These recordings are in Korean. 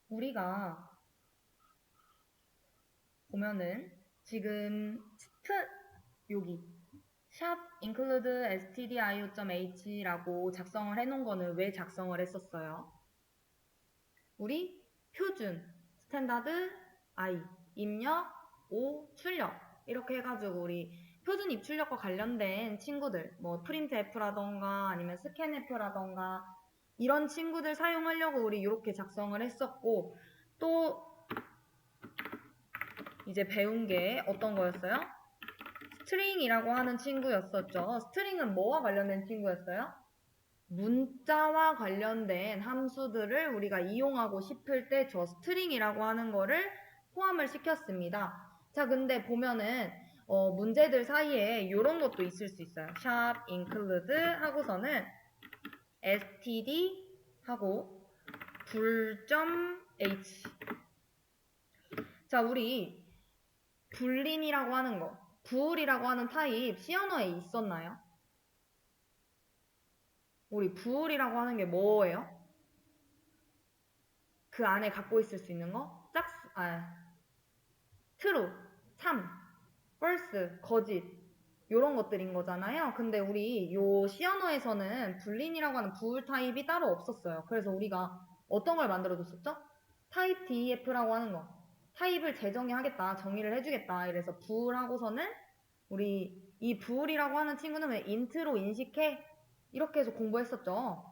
우리가 보면은 지금 여기 샵 include stdio.h라고 작성을 해놓은 거는 왜 작성을 했었어요? 우리 표준, 스탠다드, I, 입력, O, 출력 이렇게 해가지고 우리 표준 입출력과 관련된 친구들 뭐 printf라던가 아니면 scanf라던가 이런 친구들 사용하려고 우리 이렇게 작성을 했었고 또 이제 배운 게 어떤 거였어요? 스트링이라고 하는 친구였었죠. 스트링은 뭐와 관련된 친구였어요? 문자와 관련된 함수들을 우리가 이용하고 싶을 때 저 스트링이라고 하는 거를 포함을 시켰습니다. 자, 근데 보면은 문제들 사이에 이런 것도 있을 수 있어요. 샵 include 하고서는 std 하고 불.h. 자, 우리 불린이라고 하는 거, 부울이라고 하는 타입 C 언어에 있었나요? 우리 부울이라고 하는 게 뭐예요? 그 안에 갖고 있을 수 있는 거? true, 참, false, 거짓 요런 것들인 거잖아요. 근데 우리 요 C 언어에서는 불린이라고 하는 부울 타입이 따로 없었어요. 그래서 우리가 어떤 걸 만들어 줬었죠? 타입 def라고 하는 거. 타입을 재정의하겠다, 정의를 해주겠다. 이래서 부울하고서는 우리 이 부울이라고 하는 친구는 왜 int로 인식해? 이렇게 해서 공부했었죠.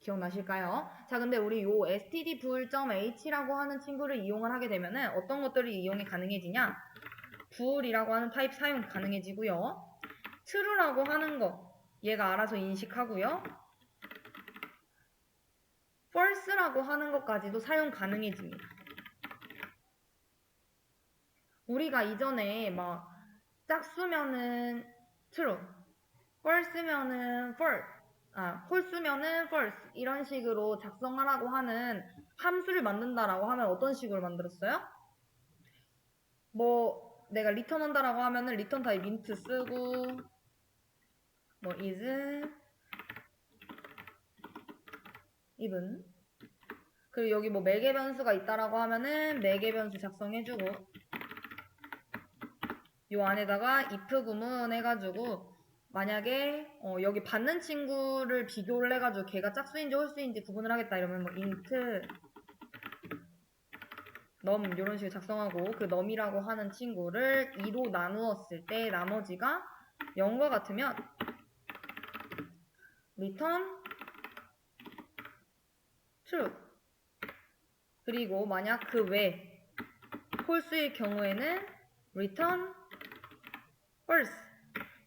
기억나실까요? 자, 근데 우리 요 stdbool.h라고 하는 친구를 이용을 하게 되면은 어떤 것들이 이용이 가능해지냐? bool이라고 하는 타입 사용 가능해지고요. true라고 하는 거 얘가 알아서 인식하고요. false라고 하는 것까지도 사용 가능해집니다. 우리가 이전에 막 짝수면은 true, false면은 false면은 false 이런 식으로 작성하라고 하는 함수를 만든다라고 하면 어떤 식으로 만들었어요? 뭐 내가 리턴 한다라고 하면은 리턴 타입 int 쓰고 뭐 is even 그리고 여기 뭐 매개 변수가 있다라고 하면은 매개 변수 작성해주고 요 안에다가 if 구문 해가지고 만약에 여기 받는 친구를 비교를 해가지고 걔가 짝수인지 홀수인지 구분을 하겠다 이러면 뭐 int num 이런 식으로 작성하고 그 num이라고 하는 친구를 2로 나누었을 때 나머지가 0과 같으면 return true. 그리고 만약 그 외 홀수일 경우에는 return false.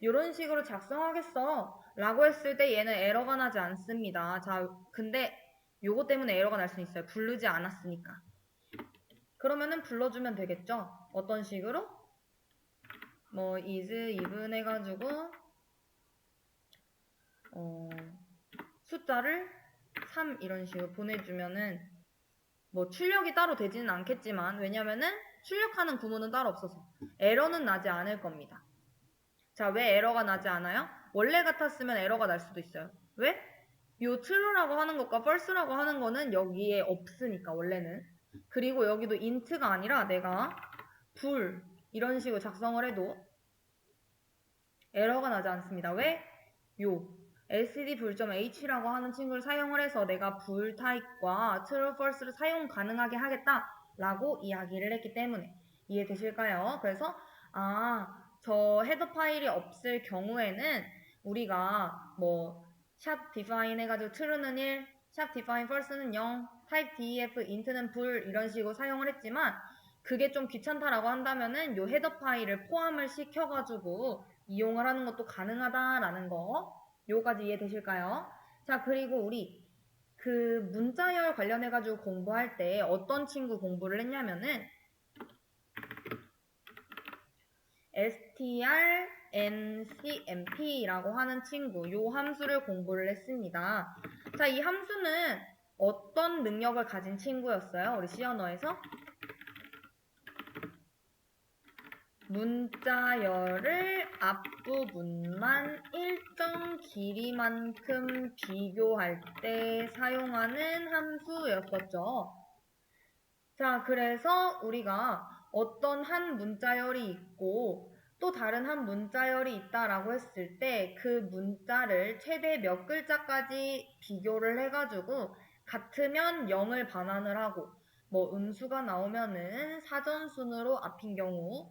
이런 식으로 작성하겠어 라고 했을 때 얘는 에러가 나지 않습니다. 자, 근데 요거 때문에 에러가 날 수 있어요. 부르지 않았으니까. 그러면은 불러주면 되겠죠. 어떤 식으로? 뭐 is, even 해가지고 숫자를 3 이런 식으로 보내주면은 뭐 출력이 따로 되지는 않겠지만 왜냐면은 출력하는 구문은 따로 없어서 에러는 나지 않을 겁니다. 자, 왜 에러가 나지 않아요? 원래 같았으면 에러가 날 수도 있어요. 왜? 요 true라고 하는 것과 false라고 하는 거는 여기에 없으니까 원래는. 그리고 여기도 int가 아니라 내가 불 이런 식으로 작성을 해도 에러가 나지 않습니다. 왜? 요 stdbool.h라고 하는 친구를 사용을 해서 내가 불 타입과 true, false를 사용 가능하게 하겠다라고 이야기를 했기 때문에 이해되실까요? 그래서 저 헤더 파일이 없을 경우에는 우리가 뭐 샵 define 해가지고 true는 1, 샵 define false는 0, type def int는 불 이런 식으로 사용을 했지만 그게 좀 귀찮다라고 한다면은 요 헤더 파일을 포함을 시켜가지고 이용을 하는 것도 가능하다라는 거 요까지 이해되실까요? 자, 그리고 우리 그 문자열 관련해가지고 공부할 때 어떤 친구 공부를 했냐면은 strncmp라고 하는 친구 요 함수를 공부를 했습니다. 자, 이 함수는 어떤 능력을 가진 친구였어요? 우리 C 언어에서 문자열을 앞부분만 일정 길이만큼 비교할 때 사용하는 함수였었죠. 자, 그래서 우리가 어떤 한 문자열이 있고 또 다른 한 문자열이 있다라고 했을 때 그 문자를 최대 몇 글자까지 비교를 해가지고 같으면 0을 반환을 하고 뭐 음수가 나오면은 사전순으로 앞인 경우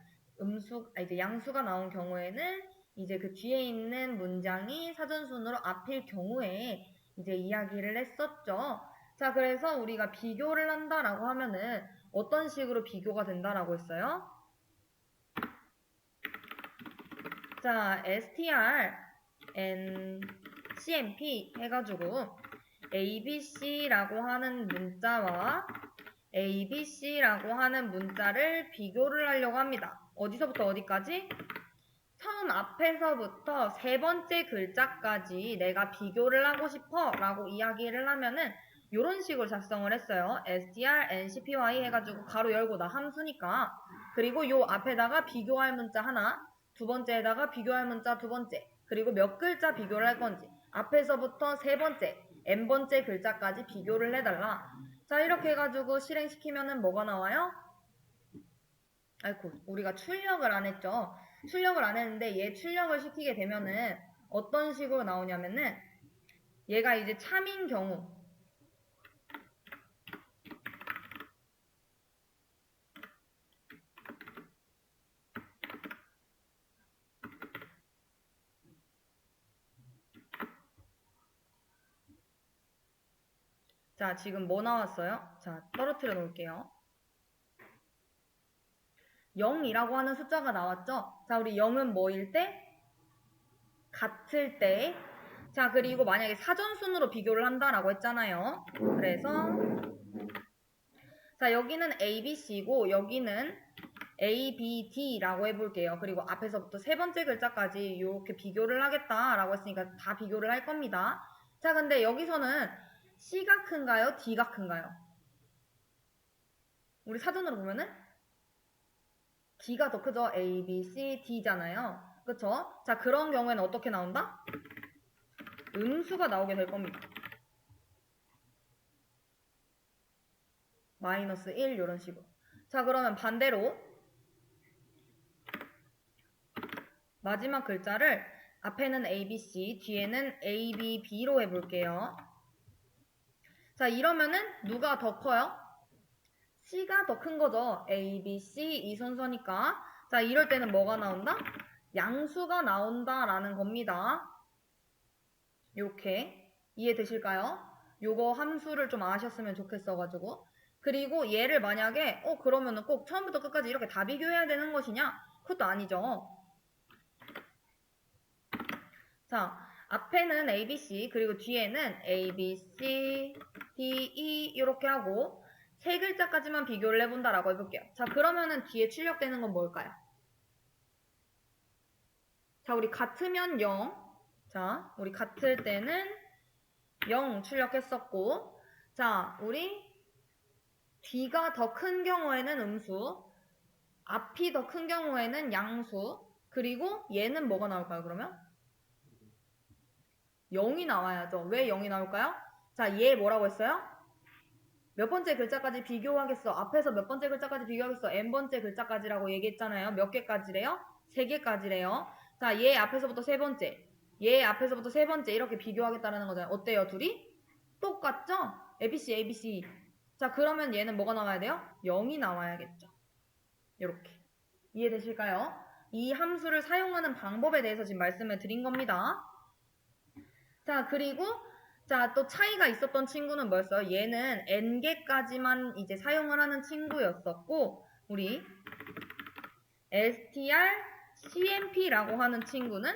이제 양수가 나온 경우에는 이제 그 뒤에 있는 문장이 사전순으로 앞일 경우에 이제 이야기를 했었죠. 자, 그래서 우리가 비교를 한다라고 하면은 어떤 식으로 비교가 된다라고 했어요? 자, str, n, cmp 해가지고 abc라고 하는 문자와 abc라고 하는 문자를 비교를 하려고 합니다. 어디서부터 어디까지? 처음 앞에서부터 세 번째 글자까지 내가 비교를 하고 싶어 라고 이야기를 하면은 이런 식으로 작성을 했어요. str, ncpy 해가지고 가로 열고 나 함수니까. 그리고 요 앞에다가 비교할 문자 하나, 두 번째에다가 비교할 문자 두 번째, 그리고 몇 글자 비교를 할 건지 앞에서부터 세 번째, n번째 글자까지 비교를 해달라. 자, 이렇게 해가지고 실행시키면은 뭐가 나와요? 아이고, 우리가 출력을 안 했죠. 출력을 안 했는데 얘 출력을 시키게 되면은 어떤 식으로 나오냐면은 얘가 이제 참인 경우 자, 지금 뭐 나왔어요? 자, 떨어뜨려 놓을게요. 0이라고 하는 숫자가 나왔죠? 자, 우리 0은 뭐일 때? 같을 때. 자, 그리고 만약에 사전순으로 비교를 한다라고 했잖아요. 그래서 자, 여기는 ABC고 여기는 ABD라고 해볼게요. 그리고 앞에서부터 세 번째 글자까지 이렇게 비교를 하겠다라고 했으니까 다 비교를 할 겁니다. 자, 근데 여기서는 C가 큰가요? D가 큰가요? 우리 사전으로 보면은 D가 더 크죠? A, B, C, D잖아요. 그쵸? 자, 그런 경우에는 어떻게 나온다? 음수가 나오게 될 겁니다. 마이너스 1 이런 식으로. 자, 그러면 반대로 마지막 글자를 앞에는 ABC, 뒤에는 ABB로 해볼게요. 자, 이러면은 누가 더 커요? C가 더 큰 거죠. A, B, C 이 순서니까. 자, 이럴 때는 뭐가 나온다? 양수가 나온다라는 겁니다. 이렇게 이해되실까요? 요거 함수를 좀 아셨으면 좋겠어가지고. 그리고 얘를 만약에 그러면은 꼭 처음부터 끝까지 이렇게 다 비교해야 되는 것이냐? 그것도 아니죠. 자, 앞에는 ABC 그리고 뒤에는 A, B, C, D, E 이렇게 하고 세 글자까지만 비교를 해본다라고 해볼게요. 자, 그러면은 뒤에 출력되는 건 뭘까요? 자, 우리 같으면 0. 자, 우리 같을 때는 0 출력했었고 자, 우리 뒤가 더 큰 경우에는 음수, 앞이 더 큰 경우에는 양수, 그리고 얘는 뭐가 나올까요, 그러면? 0이 나와야죠. 왜 0이 나올까요? 자, 얘 뭐라고 했어요? 몇 번째 글자까지 비교하겠어? 앞에서 몇 번째 글자까지 비교하겠어? n번째 글자까지라고 얘기했잖아요. 몇 개까지래요? 3개까지래요. 자, 얘 앞에서부터 세 번째, 얘 앞에서부터 세 번째 이렇게 비교하겠다는 거잖아요. 어때요, 둘이? 똑같죠? ABC, ABC. 자, 그러면 얘는 뭐가 나와야 돼요? 0이 나와야겠죠. 이렇게. 이해되실까요? 이 함수를 사용하는 방법에 대해서 지금 말씀을 드린 겁니다. 자, 그리고 자, 또 차이가 있었던 친구는 뭐였어요? 얘는 n개까지만 이제 사용을 하는 친구였었고 우리 str, cmp라고 하는 친구는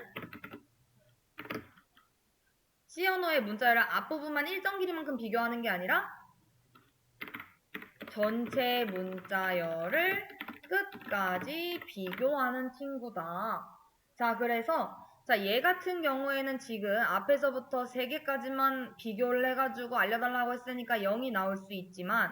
C 언어의 문자열을 앞부분만 일정 길이만큼 비교하는 게 아니라 전체 문자열을 끝까지 비교하는 친구다. 자, 그래서 자, 얘 같은 경우에는 지금 앞에서부터 3개까지만 비교를 해가지고 알려달라고 했으니까 0이 나올 수 있지만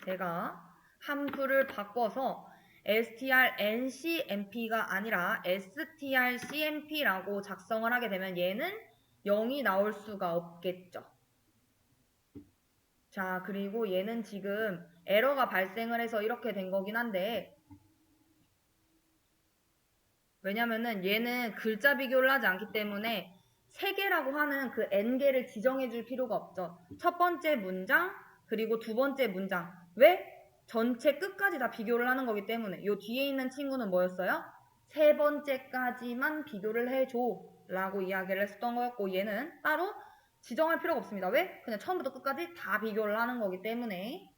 제가 함수를 바꿔서 strncmp가 아니라 strcmp라고 작성을 하게 되면 얘는 0이 나올 수가 없겠죠. 자, 그리고 얘는 지금 에러가 발생을 해서 이렇게 된 거긴 한데, 왜냐면은 얘는 글자 비교를 하지 않기 때문에 세 개라고 하는 그 n개를 지정해 줄 필요가 없죠. 첫 번째 문장, 그리고 두 번째 문장. 왜? 전체 끝까지 다 비교를 하는 거기 때문에. 요 뒤에 있는 친구는 뭐였어요? 세 번째까지만 비교를 해줘 라고 이야기를 했었던 거였고, 얘는 따로 지정할 필요가 없습니다. 왜? 그냥 처음부터 끝까지 다 비교를 하는 거기 때문에.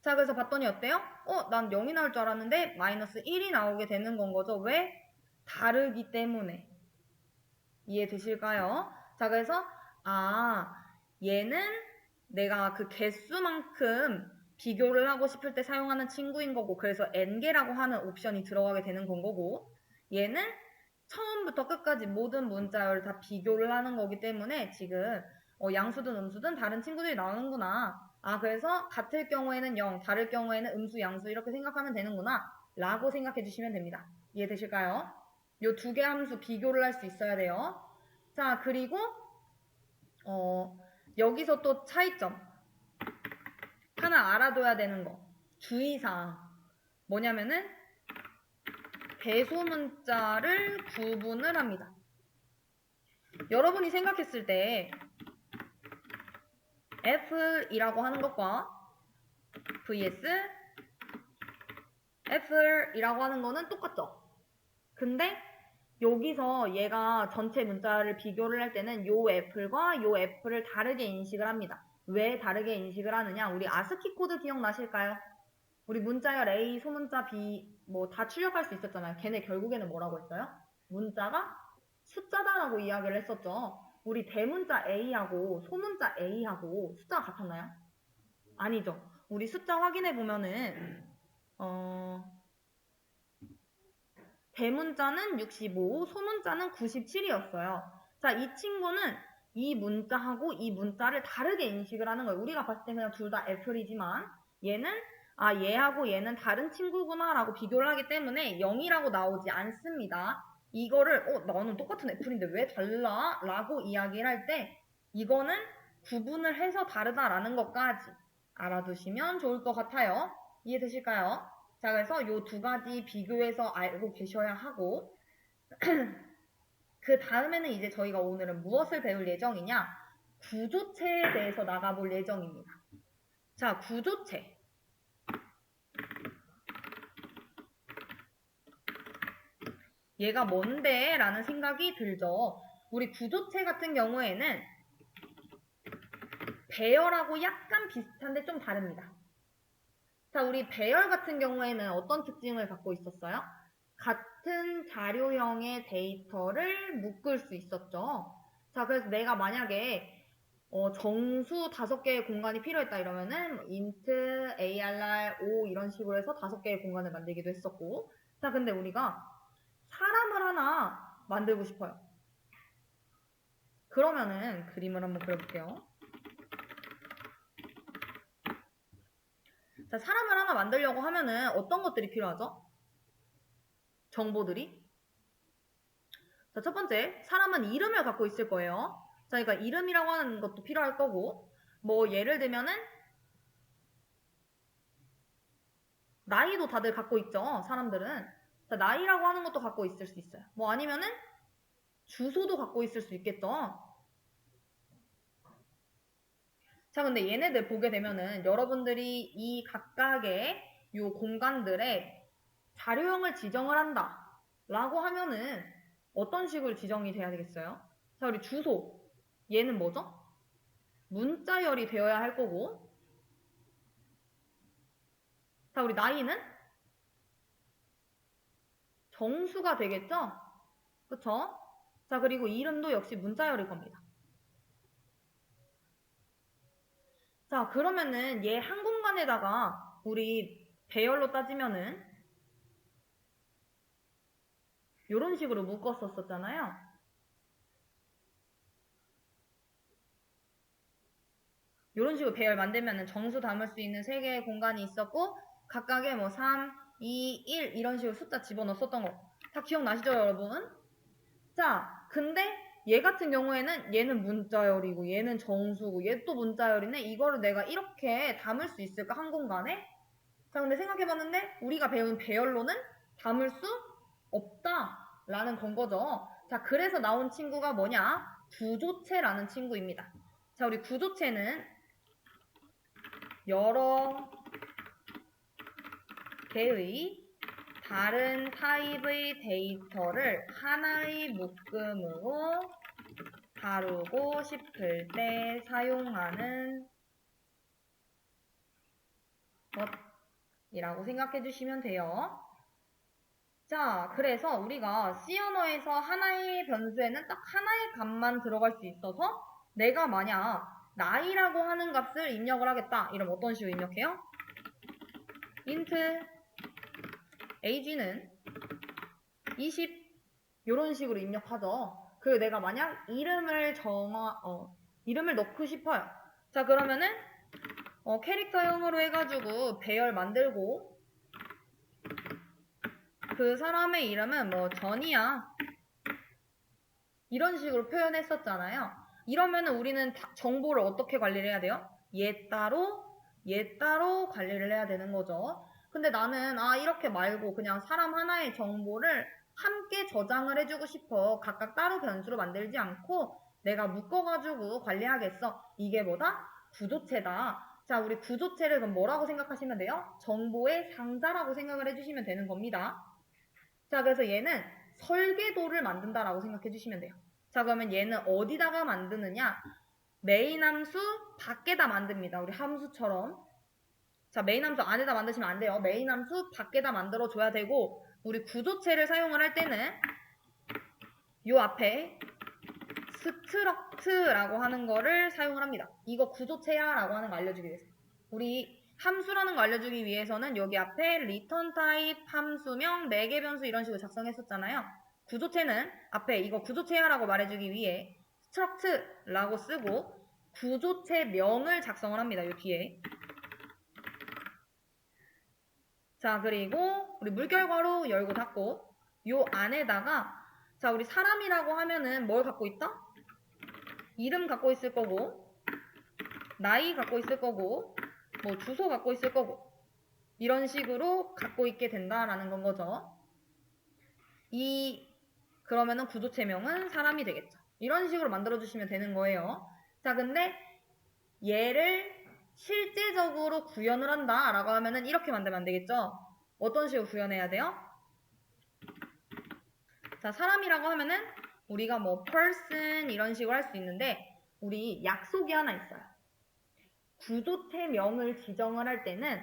자, 그래서 봤더니 어때요? 난 0이 나올 줄 알았는데 마이너스 1이 나오게 되는 건 거죠. 왜? 다르기 때문에. 이해되실까요? 자, 그래서 얘는 내가 그 개수만큼 비교를 하고 싶을 때 사용하는 친구인 거고, 그래서 n개라고 하는 옵션이 들어가게 되는 건 거고, 얘는 처음부터 끝까지 모든 문자열을 다 비교를 하는 거기 때문에 지금 양수든 음수든 다른 친구들이 나오는구나. 그래서 같을 경우에는 0, 다를 경우에는 음수, 양수 이렇게 생각하면 되는구나 라고 생각해 주시면 됩니다. 이해되실까요? 요 두 개 함수 비교를 할 수 있어야 돼요. 자, 그리고 여기서 또 차이점 하나 알아둬야 되는 거, 주의사항 뭐냐면은 배수 문자를 구분을 합니다. 여러분이 생각했을 때 F이라고 하는 것과 vs F이라고 하는 거는 똑같죠? 근데 여기서 얘가 전체 문자를 비교를 할 때는 요 F과 요 F를 다르게 인식을 합니다. 왜 다르게 인식을 하느냐? 우리 아스키 코드 기억나실까요? 우리 문자열 A, 소문자 B 뭐 다 출력할 수 있었잖아요. 걔네 결국에는 뭐라고 했어요? 문자가 숫자다라고 이야기를 했었죠. 우리 대문자 A하고 소문자 A하고 숫자가 같았나요? 아니죠. 우리 숫자 확인해 보면은 대문자는 65, 소문자는 97이었어요. 자, 이 친구는 이 문자하고 이 문자를 다르게 인식을 하는 거예요. 우리가 봤을 때 그냥 둘 다 애플이지만 얘는 얘하고 얘는 다른 친구구나 라고 비교를 하기 때문에 0이라고 나오지 않습니다. 이거를 너는 똑같은 애플인데 왜 달라? 라고 이야기를 할 때 이거는 구분을 해서 다르다라는 것까지 알아두시면 좋을 것 같아요. 이해되실까요? 자, 그래서 이 두 가지 비교해서 알고 계셔야 하고 그 다음에는 이제 저희가 오늘은 무엇을 배울 예정이냐? 구조체에 대해서 나가볼 예정입니다. 자, 구조체. 얘가 뭔데? 라는 생각이 들죠. 우리 구조체 같은 경우에는 배열하고 약간 비슷한데 좀 다릅니다. 자, 우리 배열 같은 경우에는 어떤 특징을 갖고 있었어요? 같은 자료형의 데이터를 묶을 수 있었죠. 자, 그래서 내가 만약에 정수 5개의 공간이 필요했다 이러면은 int, arr, o 이런 식으로 해서 5개의 공간을 만들기도 했었고, 자, 근데 우리가 사람을 하나 만들고 싶어요. 그러면은 그림을 한번 그려볼게요. 자, 사람을 하나 만들려고 하면은 어떤 것들이 필요하죠? 정보들이. 자, 첫 번째, 사람은 이름을 갖고 있을 거예요. 자, 그러니까 이름이라고 하는 것도 필요할 거고, 뭐 예를 들면은 나이도 다들 갖고 있죠. 사람들은. 자, 나이라고 하는 것도 갖고 있을 수 있어요. 뭐 아니면은 주소도 갖고 있을 수 있겠죠. 자, 근데 얘네들 보게 되면은 여러분들이 이 각각의 요 공간들에 자료형을 지정을 한다 라고 하면은 어떤 식으로 지정이 돼야 되겠어요? 자, 우리 주소. 얘는 뭐죠? 문자열이 되어야 할 거고. 자, 우리 나이는 정수가 되겠죠? 그쵸? 자, 그리고 이름도 역시 문자열일 겁니다. 자, 그러면은 얘 한 공간에다가 우리 배열로 따지면은 요런 식으로 묶었었잖아요. 요런 식으로 배열 만들면은 정수 담을 수 있는 3개의 공간이 있었고 각각의 뭐 3, 2, 1 이런 식으로 숫자 집어넣었었던 거 다 기억나시죠, 여러분? 자, 근데 얘 같은 경우에는 얘는 문자열이고 얘는 정수고 얘 또 문자열이네. 이거를 내가 이렇게 담을 수 있을까? 한 공간에? 자, 근데 생각해봤는데 우리가 배운 배열로는 담을 수 없다라는 건 거죠. 자, 그래서 나온 친구가 뭐냐? 구조체라는 친구입니다. 자, 우리 구조체는 여러 개의 다른 타입의 데이터를 하나의 묶음으로 다루고 싶을 때 사용하는 것이라고 생각해 주시면 돼요. 자, 그래서 우리가 C 언어에서 하나의 변수에는 딱 하나의 값만 들어갈 수 있어서 내가 만약 나이라고 하는 값을 입력을 하겠다. 이러면 어떤 식으로 입력해요? int age는 20 이런 식으로 입력하죠. 그 내가 만약 이름을 넣고 싶어요. 자, 그러면은 캐릭터형으로 해가지고 배열 만들고 그 사람의 이름은 뭐 전이야 이런 식으로 표현했었잖아요. 이러면은 우리는 정보를 어떻게 관리를 해야 돼요? 얘 따로 관리를 해야 되는 거죠. 근데 나는 이렇게 말고 그냥 사람 하나의 정보를 함께 저장을 해주고 싶어. 각각 따로 변수로 만들지 않고 내가 묶어가지고 관리하겠어. 이게 뭐다? 구조체다. 자, 우리 구조체를 그럼 뭐라고 생각하시면 돼요? 정보의 상자라고 생각을 해주시면 되는 겁니다. 자, 그래서 얘는 설계도를 만든다라고 생각해 주시면 돼요. 자, 그러면 얘는 어디다가 만드느냐? 메인 함수 밖에다 만듭니다. 우리 함수처럼. 자, 메인 함수 안에다 만드시면 안 돼요. 메인 함수 밖에다 만들어 줘야 되고, 우리 구조체를 사용을 할 때는 요 앞에 스트럭트라고 하는 거를 사용을 합니다. 이거 구조체야 라고 하는 거 알려주기 위해서. 우리 함수라는 거 알려주기 위해서는 여기 앞에 return type 함수명 4개 변수 이런 식으로 작성했었잖아요. 구조체는 앞에 이거 구조체야 라고 말해주기 위해 struct라고 쓰고 구조체 명을 작성을 합니다. 요 뒤에. 자, 그리고 우리 물결괄호 열고 닫고 요 안에다가 자, 우리 사람이라고 하면은 뭘 갖고 있다? 이름 갖고 있을 거고 나이 갖고 있을 거고 뭐 주소 갖고 있을 거고 이런 식으로 갖고 있게 된다라는 건 거죠. 그러면은 구조체명은 사람이 되겠죠. 이런 식으로 만들어주시면 되는 거예요. 자, 근데 얘를 실제적으로 구현을 한다라고 하면은 이렇게 만들면 안 되겠죠. 어떤 식으로 구현해야 돼요? 자, 사람이라고 하면은 우리가 뭐 person 이런 식으로 할 수 있는데 우리 약속이 하나 있어요. 구조체명을 지정을 할 때는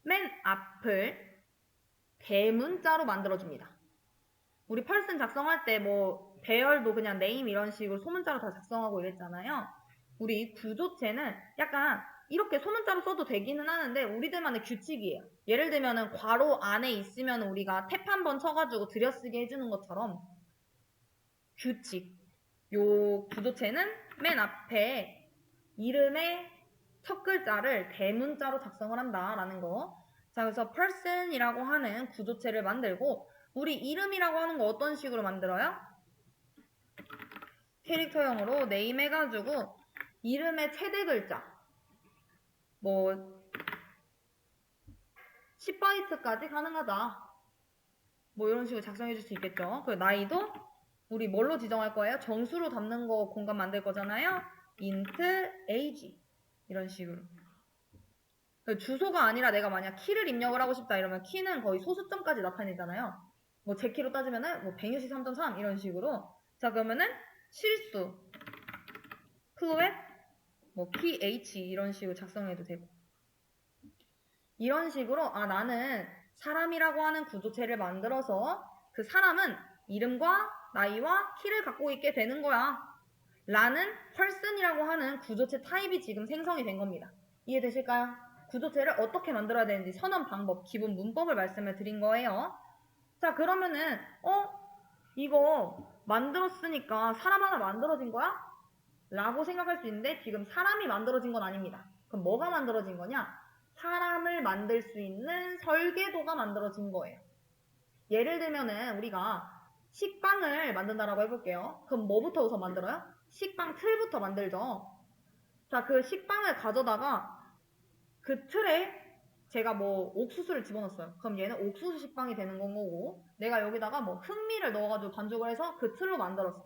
맨 앞을 대문자로 만들어줍니다. 우리 person 작성할 때 뭐 배열도 그냥 name 이런 식으로 소문자로 다 작성하고 이랬잖아요. 우리 구조체는 약간 이렇게 소문자로 써도 되기는 하는데 우리들만의 규칙이에요. 예를 들면은 괄호 안에 있으면 우리가 탭 한번 쳐가지고 들여쓰기 해주는 것처럼 규칙. 요 구조체는 맨 앞에 이름의 첫 글자를 대문자로 작성을 한다라는 거. 자, 그래서 person이라고 하는 구조체를 만들고 우리 이름이라고 하는 거 어떤 식으로 만들어요? 캐릭터형으로 name 해가지고 이름의 최대 글자 뭐 10바이트까지 가능하다. 뭐 이런 식으로 작성해 줄 수 있겠죠. 그 나이도 우리 뭘로 지정할 거예요? 정수로 담는 거 공간 만들 거잖아요. int age 이런 식으로. 주소가 아니라 내가 만약 키를 입력을 하고 싶다 이러면 키는 거의 소수점까지 나타내잖아요. 뭐 제 키로 따지면은 뭐 163.3 이런 식으로. 자, 그러면은 실수 플로엣 뭐 ph 이런 식으로 작성해도 되고. 이런 식으로 나는 사람이라고 하는 구조체를 만들어서 그 사람은 이름과 나이와 키를 갖고 있게 되는 거야. 라는 person이라고 하는 구조체 타입이 지금 생성이 된 겁니다. 이해되실까요? 구조체를 어떻게 만들어야 되는지 선언 방법, 기본 문법을 말씀을 드린 거예요. 자, 그러면은 이거 만들었으니까 사람 하나 만들어진 거야? 라고 생각할 수 있는데 지금 사람이 만들어진 건 아닙니다. 그럼 뭐가 만들어진 거냐? 사람을 만들 수 있는 설계도가 만들어진 거예요. 예를 들면은 우리가 식빵을 만든다라고 해볼게요. 그럼 뭐부터 우선 만들어요? 식빵 틀부터 만들죠. 자, 그 식빵을 가져다가 그 틀에 제가 뭐 옥수수를 집어넣었어요. 그럼 얘는 옥수수 식빵이 되는 거고, 내가 여기다가 뭐 흑미를 넣어가지고 반죽을 해서 그 틀로 만들었어.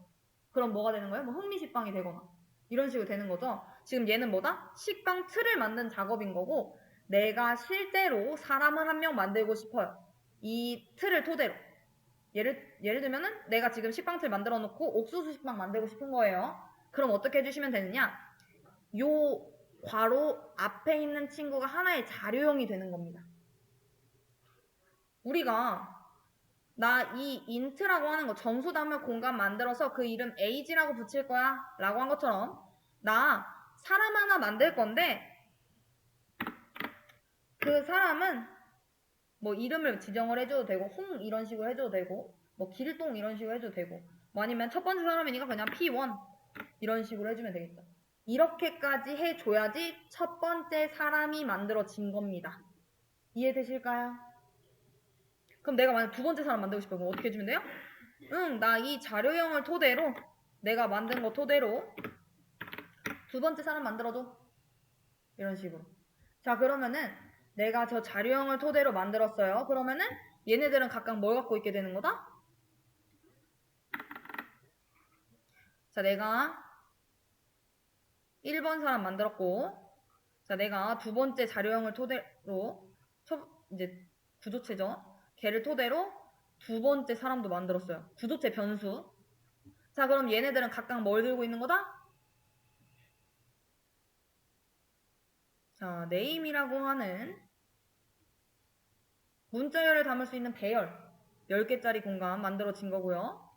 그럼 뭐가 되는 거예요? 뭐 흑미 식빵이 되거나 이런 식으로 되는 거죠. 지금 얘는 뭐다? 식빵 틀을 만든 작업인 거고, 내가 실제로 사람을 한 명 만들고 싶어요. 이 틀을 토대로. 예를 들면은 내가 지금 식빵 틀 만들어 놓고 옥수수 식빵 만들고 싶은 거예요. 그럼 어떻게 해주시면 되느냐? 요 괄호 앞에 있는 친구가 하나의 자료형이 되는 겁니다. 우리가 나 이 int라고 하는 거 정수 단물 공간 만들어서 그 이름 age라고 붙일 거야 라고 한 것처럼 나 사람 하나 만들 건데 그 사람은 뭐 이름을 지정을 해줘도 되고 홍 이런 식으로 해줘도 되고 뭐 길동 이런 식으로 해줘도 되고 뭐 아니면 첫 번째 사람이니까 그냥 P1 이런 식으로 해주면 되겠다. 이렇게까지 해줘야지 첫 번째 사람이 만들어진 겁니다. 이해되실까요? 그럼 내가 만약 두 번째 사람 만들고 싶어. 그럼 어떻게 해주면 돼요? 응, 나 이 자료형을 토대로 내가 만든 거 토대로 두 번째 사람 만들어줘. 이런 식으로. 자, 그러면은 내가 저 자료형을 토대로 만들었어요. 그러면은 얘네들은 각각 뭘 갖고 있게 되는 거다? 자, 내가 1번 사람 만들었고, 자, 내가 두 번째 자료형을 토대로, 이제 구조체죠. 걔를 토대로 두 번째 사람도 만들었어요. 구조체 변수. 자, 그럼 얘네들은 각각 뭘 들고 있는 거다? 자, name이라고 하는 문자열을 담을 수 있는 배열 10개짜리 공간 만들어진 거고요.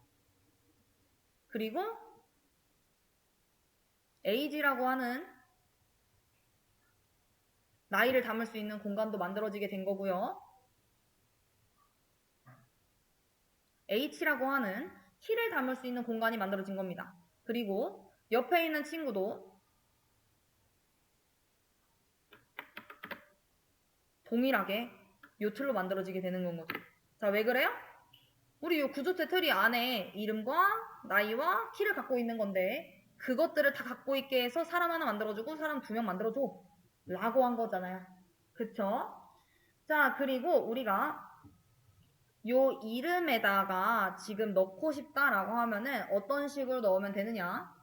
그리고 age라고 하는 나이를 담을 수 있는 공간도 만들어지게 된 거고요. h라고 하는 키를 담을 수 있는 공간이 만들어진 겁니다. 그리고 옆에 있는 친구도 동일하게 요 틀로 만들어지게 되는 건 거죠. 자, 왜 그래요? 우리 요 구조체 틀이 안에 이름과 나이와 키를 갖고 있는 건데 그것들을 다 갖고 있게 해서 사람 하나 만들어주고 사람 2명 만들어줘 라고 한 거잖아요. 그쵸? 자, 그리고 우리가 요 이름에다가 지금 넣고 싶다라고 하면은 어떤 식으로 넣으면 되느냐?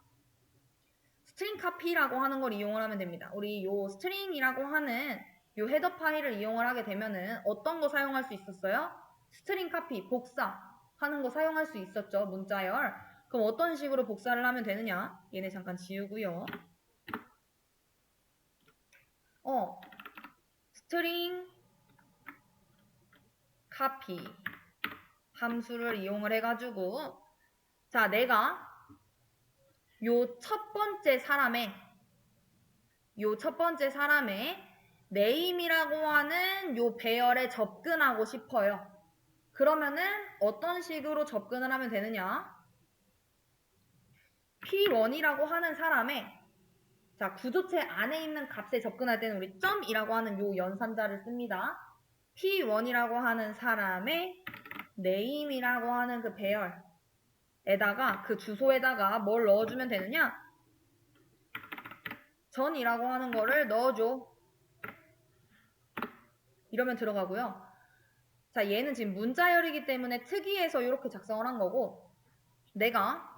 스트링 카피라고 하는 걸 이용을 하면 됩니다. 우리 요 스트링이라고 하는 요 헤더 파일을 이용을 하게 되면은 어떤 거 사용할 수 있었어요? 스트링 카피, 복사 하는 거 사용할 수 있었죠. 문자열. 그럼 어떤 식으로 복사를 하면 되느냐? 얘네 잠깐 지우고요. 스트링 카피 함수를 이용을 해가지고 자, 내가 요 첫 번째 사람의 name이라고 하는 요 배열에 접근하고 싶어요. 그러면은 어떤 식으로 접근을 하면 되느냐? P1이라고 하는 사람의 자, 구조체 안에 있는 값에 접근할 때는 우리 점이라고 하는 요 연산자를 씁니다. P1이라고 하는 사람의 name이라고 하는 그 배열에다가 그 주소에다가 뭘 넣어주면 되느냐? 전이라고 하는 거를 넣어줘. 이러면 들어가고요. 자, 얘는 지금 문자열이기 때문에 특이해서 이렇게 작성을 한 거고 내가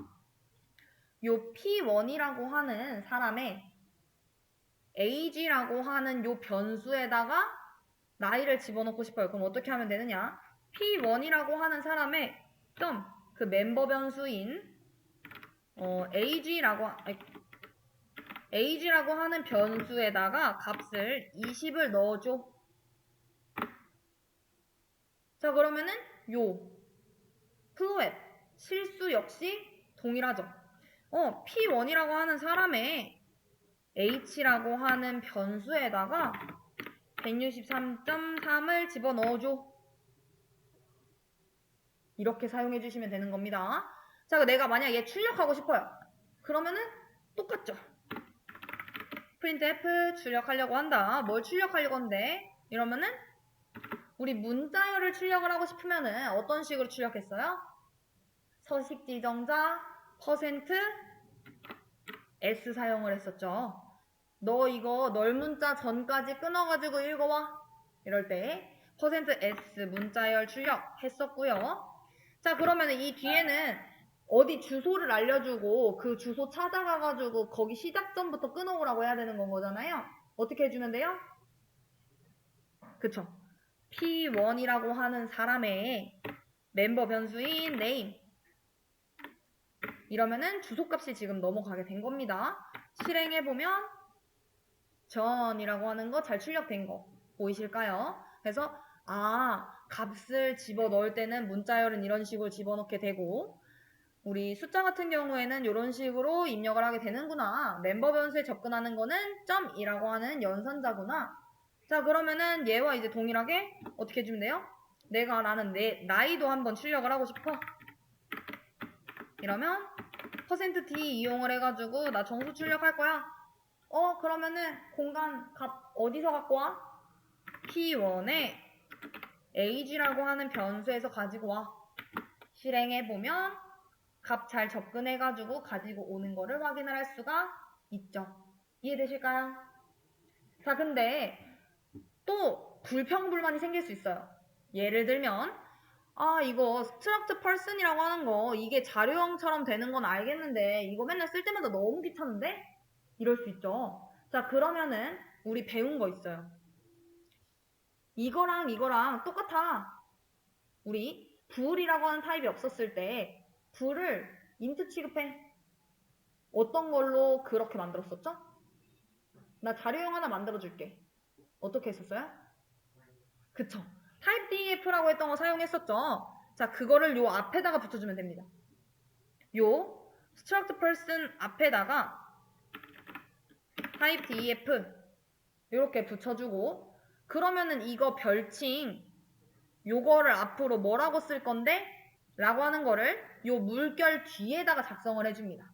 요 P1이라고 하는 사람의 age라고 하는 요 변수에다가 나이를 집어넣고 싶어요. 그럼 어떻게 하면 되느냐? P1이라고 하는 사람의 그 멤버 변수인 age라고 하는 변수에다가 값을 20을 넣어줘. 자, 그러면은 요 플로앳 실수 역시 동일하죠. P1이라고 하는 사람의 h라고 하는 변수에다가 163.3을 집어넣어줘. 이렇게 사용해 주시면 되는 겁니다. 자, 내가 만약 얘 출력하고 싶어요. 그러면은 똑같죠. printf 출력하려고 한다. 뭘 출력하려고 한대? 이러면은 우리 문자열을 출력을 하고 싶으면은 어떤 식으로 출력했어요? 서식 지정자 %s 사용을 했었죠. 너 이거 널문자 전까지 끊어가지고 읽어와. 이럴 때 %s 문자열 출력 했었고요. 자, 그러면 이 뒤에는 어디 주소를 알려주고 그 주소 찾아가가지고 거기 시작점부터 끊어오라고 해야 되는 건 거잖아요. 어떻게 해주면 돼요? 그쵸. P1이라고 하는 사람의 멤버 변수인 name. 이러면은 주소값이 지금 넘어가게 된 겁니다. 실행해보면 전이라고 하는 거 잘 출력된 거 보이실까요? 그래서 값을 집어넣을 때는 문자열은 이런 식으로 집어넣게 되고 우리 숫자 같은 경우에는 이런 식으로 입력을 하게 되는구나. 멤버 변수에 접근하는 거는 .이라고 하는 연산자구나. 자, 그러면은 얘와 이제 동일하게 어떻게 해주면 돼요? 나는 내 나이도 한번 출력을 하고 싶어. 이러면 %d 이용을 해가지고 나 정수 출력할 거야. 그러면은 공간 값 어디서 갖고 와? P1에 age라고 하는 변수에서 가지고 와. 실행해보면 값 잘 접근해가지고 가지고 오는 거를 확인을 할 수가 있죠. 이해되실까요? 자, 근데 또 불평불만이 생길 수 있어요. 예를 들면 이거 struct person이라고 하는 거 이게 자료형처럼 되는 건 알겠는데 이거 맨날 쓸 때마다 너무 귀찮은데? 이럴 수 있죠. 자, 그러면은 우리 배운 거 있어요. 이거랑 똑같아. 우리 bool이라고 하는 타입이 없었을 때 bool을 int 취급해. 어떤 걸로 그렇게 만들었었죠? 나 자료형 하나 만들어줄게. 어떻게 했었어요? 그쵸. typedef라고 했던 거 사용했었죠. 자, 그거를 요 앞에다가 붙여주면 됩니다. 요 struct person 앞에다가 typedef 이렇게 붙여주고 그러면은 이거 별칭 요거를 앞으로 뭐라고 쓸 건데? 라고 하는 거를 요 물결 뒤에다가 작성을 해줍니다.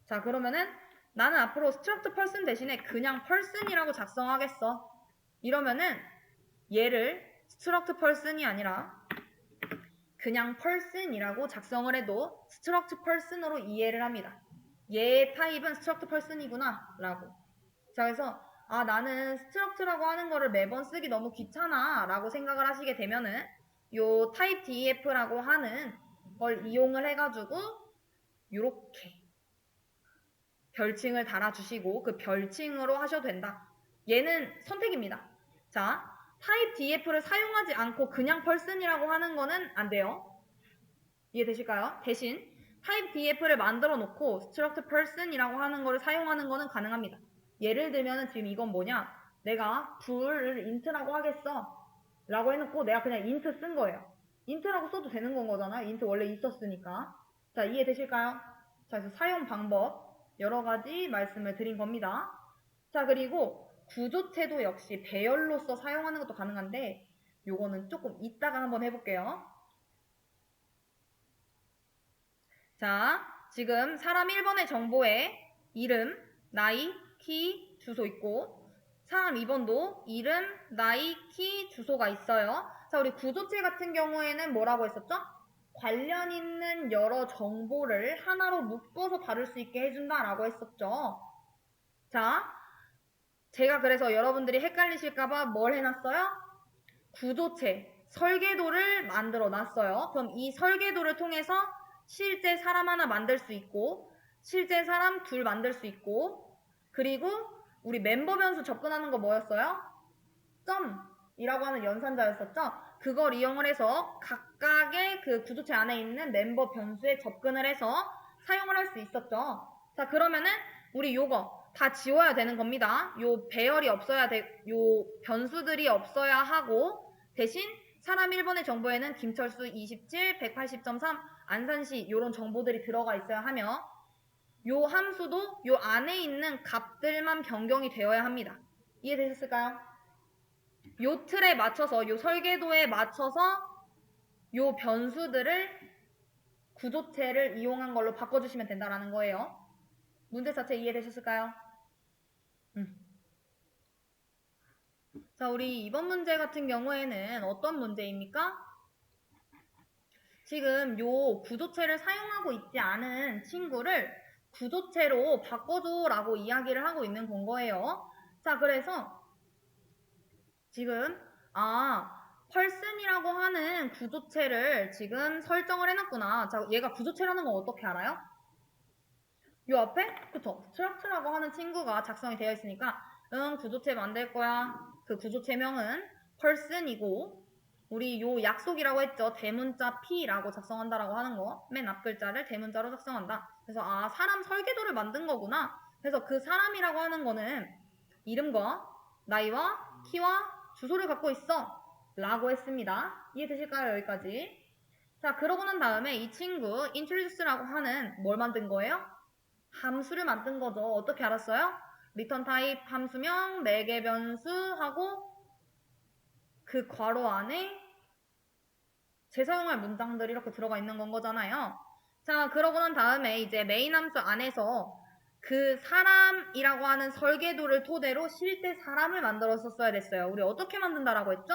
자, 그러면은 나는 앞으로 struct person 대신에 그냥 person이라고 작성하겠어. 이러면은 얘를 struct person이 아니라 그냥 person이라고 작성을 해도 struct person으로 이해를 합니다. 얘의 타입은 struct person이구나 라고. 자, 그래서 나는 struct라고 하는 거를 매번 쓰기 너무 귀찮아 라고 생각을 하시게 되면은 요 typedef라고 하는 걸 이용을 해가지고 요렇게 별칭을 달아주시고 그 별칭으로 하셔도 된다. 얘는 선택입니다. 자, typedef를 사용하지 않고 그냥 person이라고 하는 거는 안 돼요. 이해되실까요? 대신 typedef를 만들어 놓고 struct person이라고 하는 거를 사용하는 거는 가능합니다. 예를 들면 지금 이건 뭐냐? 내가 bool을 int라고 하겠어. 라고 해놓고 내가 그냥 int 쓴 거예요. int라고 써도 되는 건 거잖아요. int 원래 있었으니까. 자, 이해되실까요? 자, 그래서 사용 방법 여러 가지 말씀을 드린 겁니다. 자, 그리고 구조체도 역시 배열로서 사용하는 것도 가능한데 요거는 조금 이따가 한번 해볼게요. 자, 지금 사람 1번의 정보에 이름, 나이, 키, 주소 있고 사람 2번도 이름, 나이, 키, 주소가 있어요. 자, 우리 구조체 같은 경우에는 뭐라고 했었죠? 관련 있는 여러 정보를 하나로 묶어서 다룰 수 있게 해준다라고 했었죠. 자, 제가 그래서 여러분들이 헷갈리실까봐 뭘 해놨어요? 구조체, 설계도를 만들어 놨어요. 그럼 이 설계도를 통해서 실제 사람 하나 만들 수 있고 실제 사람 둘 만들 수 있고 그리고 우리 멤버 변수 접근하는 거 뭐였어요? 점이라고 하는 연산자였었죠. 그걸 이용을 해서 각각의 그 구조체 안에 있는 멤버 변수에 접근을 해서 사용을 할 수 있었죠. 자, 그러면은 우리 요거 다 지워야 되는 겁니다. 요 배열이 없어야 요 변수들이 없어야 하고 대신 사람 1번의 정보에는 김철수 27, 180.3, 안산시 요런 정보들이 들어가 있어야 하며 요 함수도 요 안에 있는 값들만 변경이 되어야 합니다. 이해되셨을까요? 요 틀에 맞춰서 요 설계도에 맞춰서 요 변수들을 구조체를 이용한 걸로 바꿔주시면 된다라는 거예요. 문제 자체 이해되셨을까요? 자, 우리 이번 문제 같은 경우에는 어떤 문제입니까? 지금 요 구조체를 사용하고 있지 않은 친구를 구조체로 바꿔줘 라고 이야기를 하고 있는 건 거예요. 자, 그래서 지금 person이라고 하는 구조체를 지금 설정을 해놨구나. 자, 얘가 구조체라는 건 어떻게 알아요? 요 앞에 그쵸? structure라고 하는 친구가 작성이 되어 있으니까 구조체 만들 거야. 그 구조체명은 person이고 우리 요 약속이라고 했죠. 대문자 P라고 작성한다라고 하는 거. 맨 앞 글자를 대문자로 작성한다. 그래서 사람 설계도를 만든 거구나. 그래서 그 사람이라고 하는 거는 이름과 나이와 키와 주소를 갖고 있어. 라고 했습니다. 이해되실까요? 여기까지. 자, 그러고 난 다음에 이 친구 introduce라고 하는 뭘 만든 거예요? 함수를 만든 거죠. 어떻게 알았어요? return type 함수명, 매개 변수하고 그 괄호 안에 재사용할 문장들이 이렇게 들어가 있는 건 거잖아요. 자, 그러고 난 다음에 이제 메인 함수 안에서 그 사람이라고 하는 설계도를 토대로 실제 사람을 만들었었어야 됐어요. 우리 어떻게 만든다라고 했죠?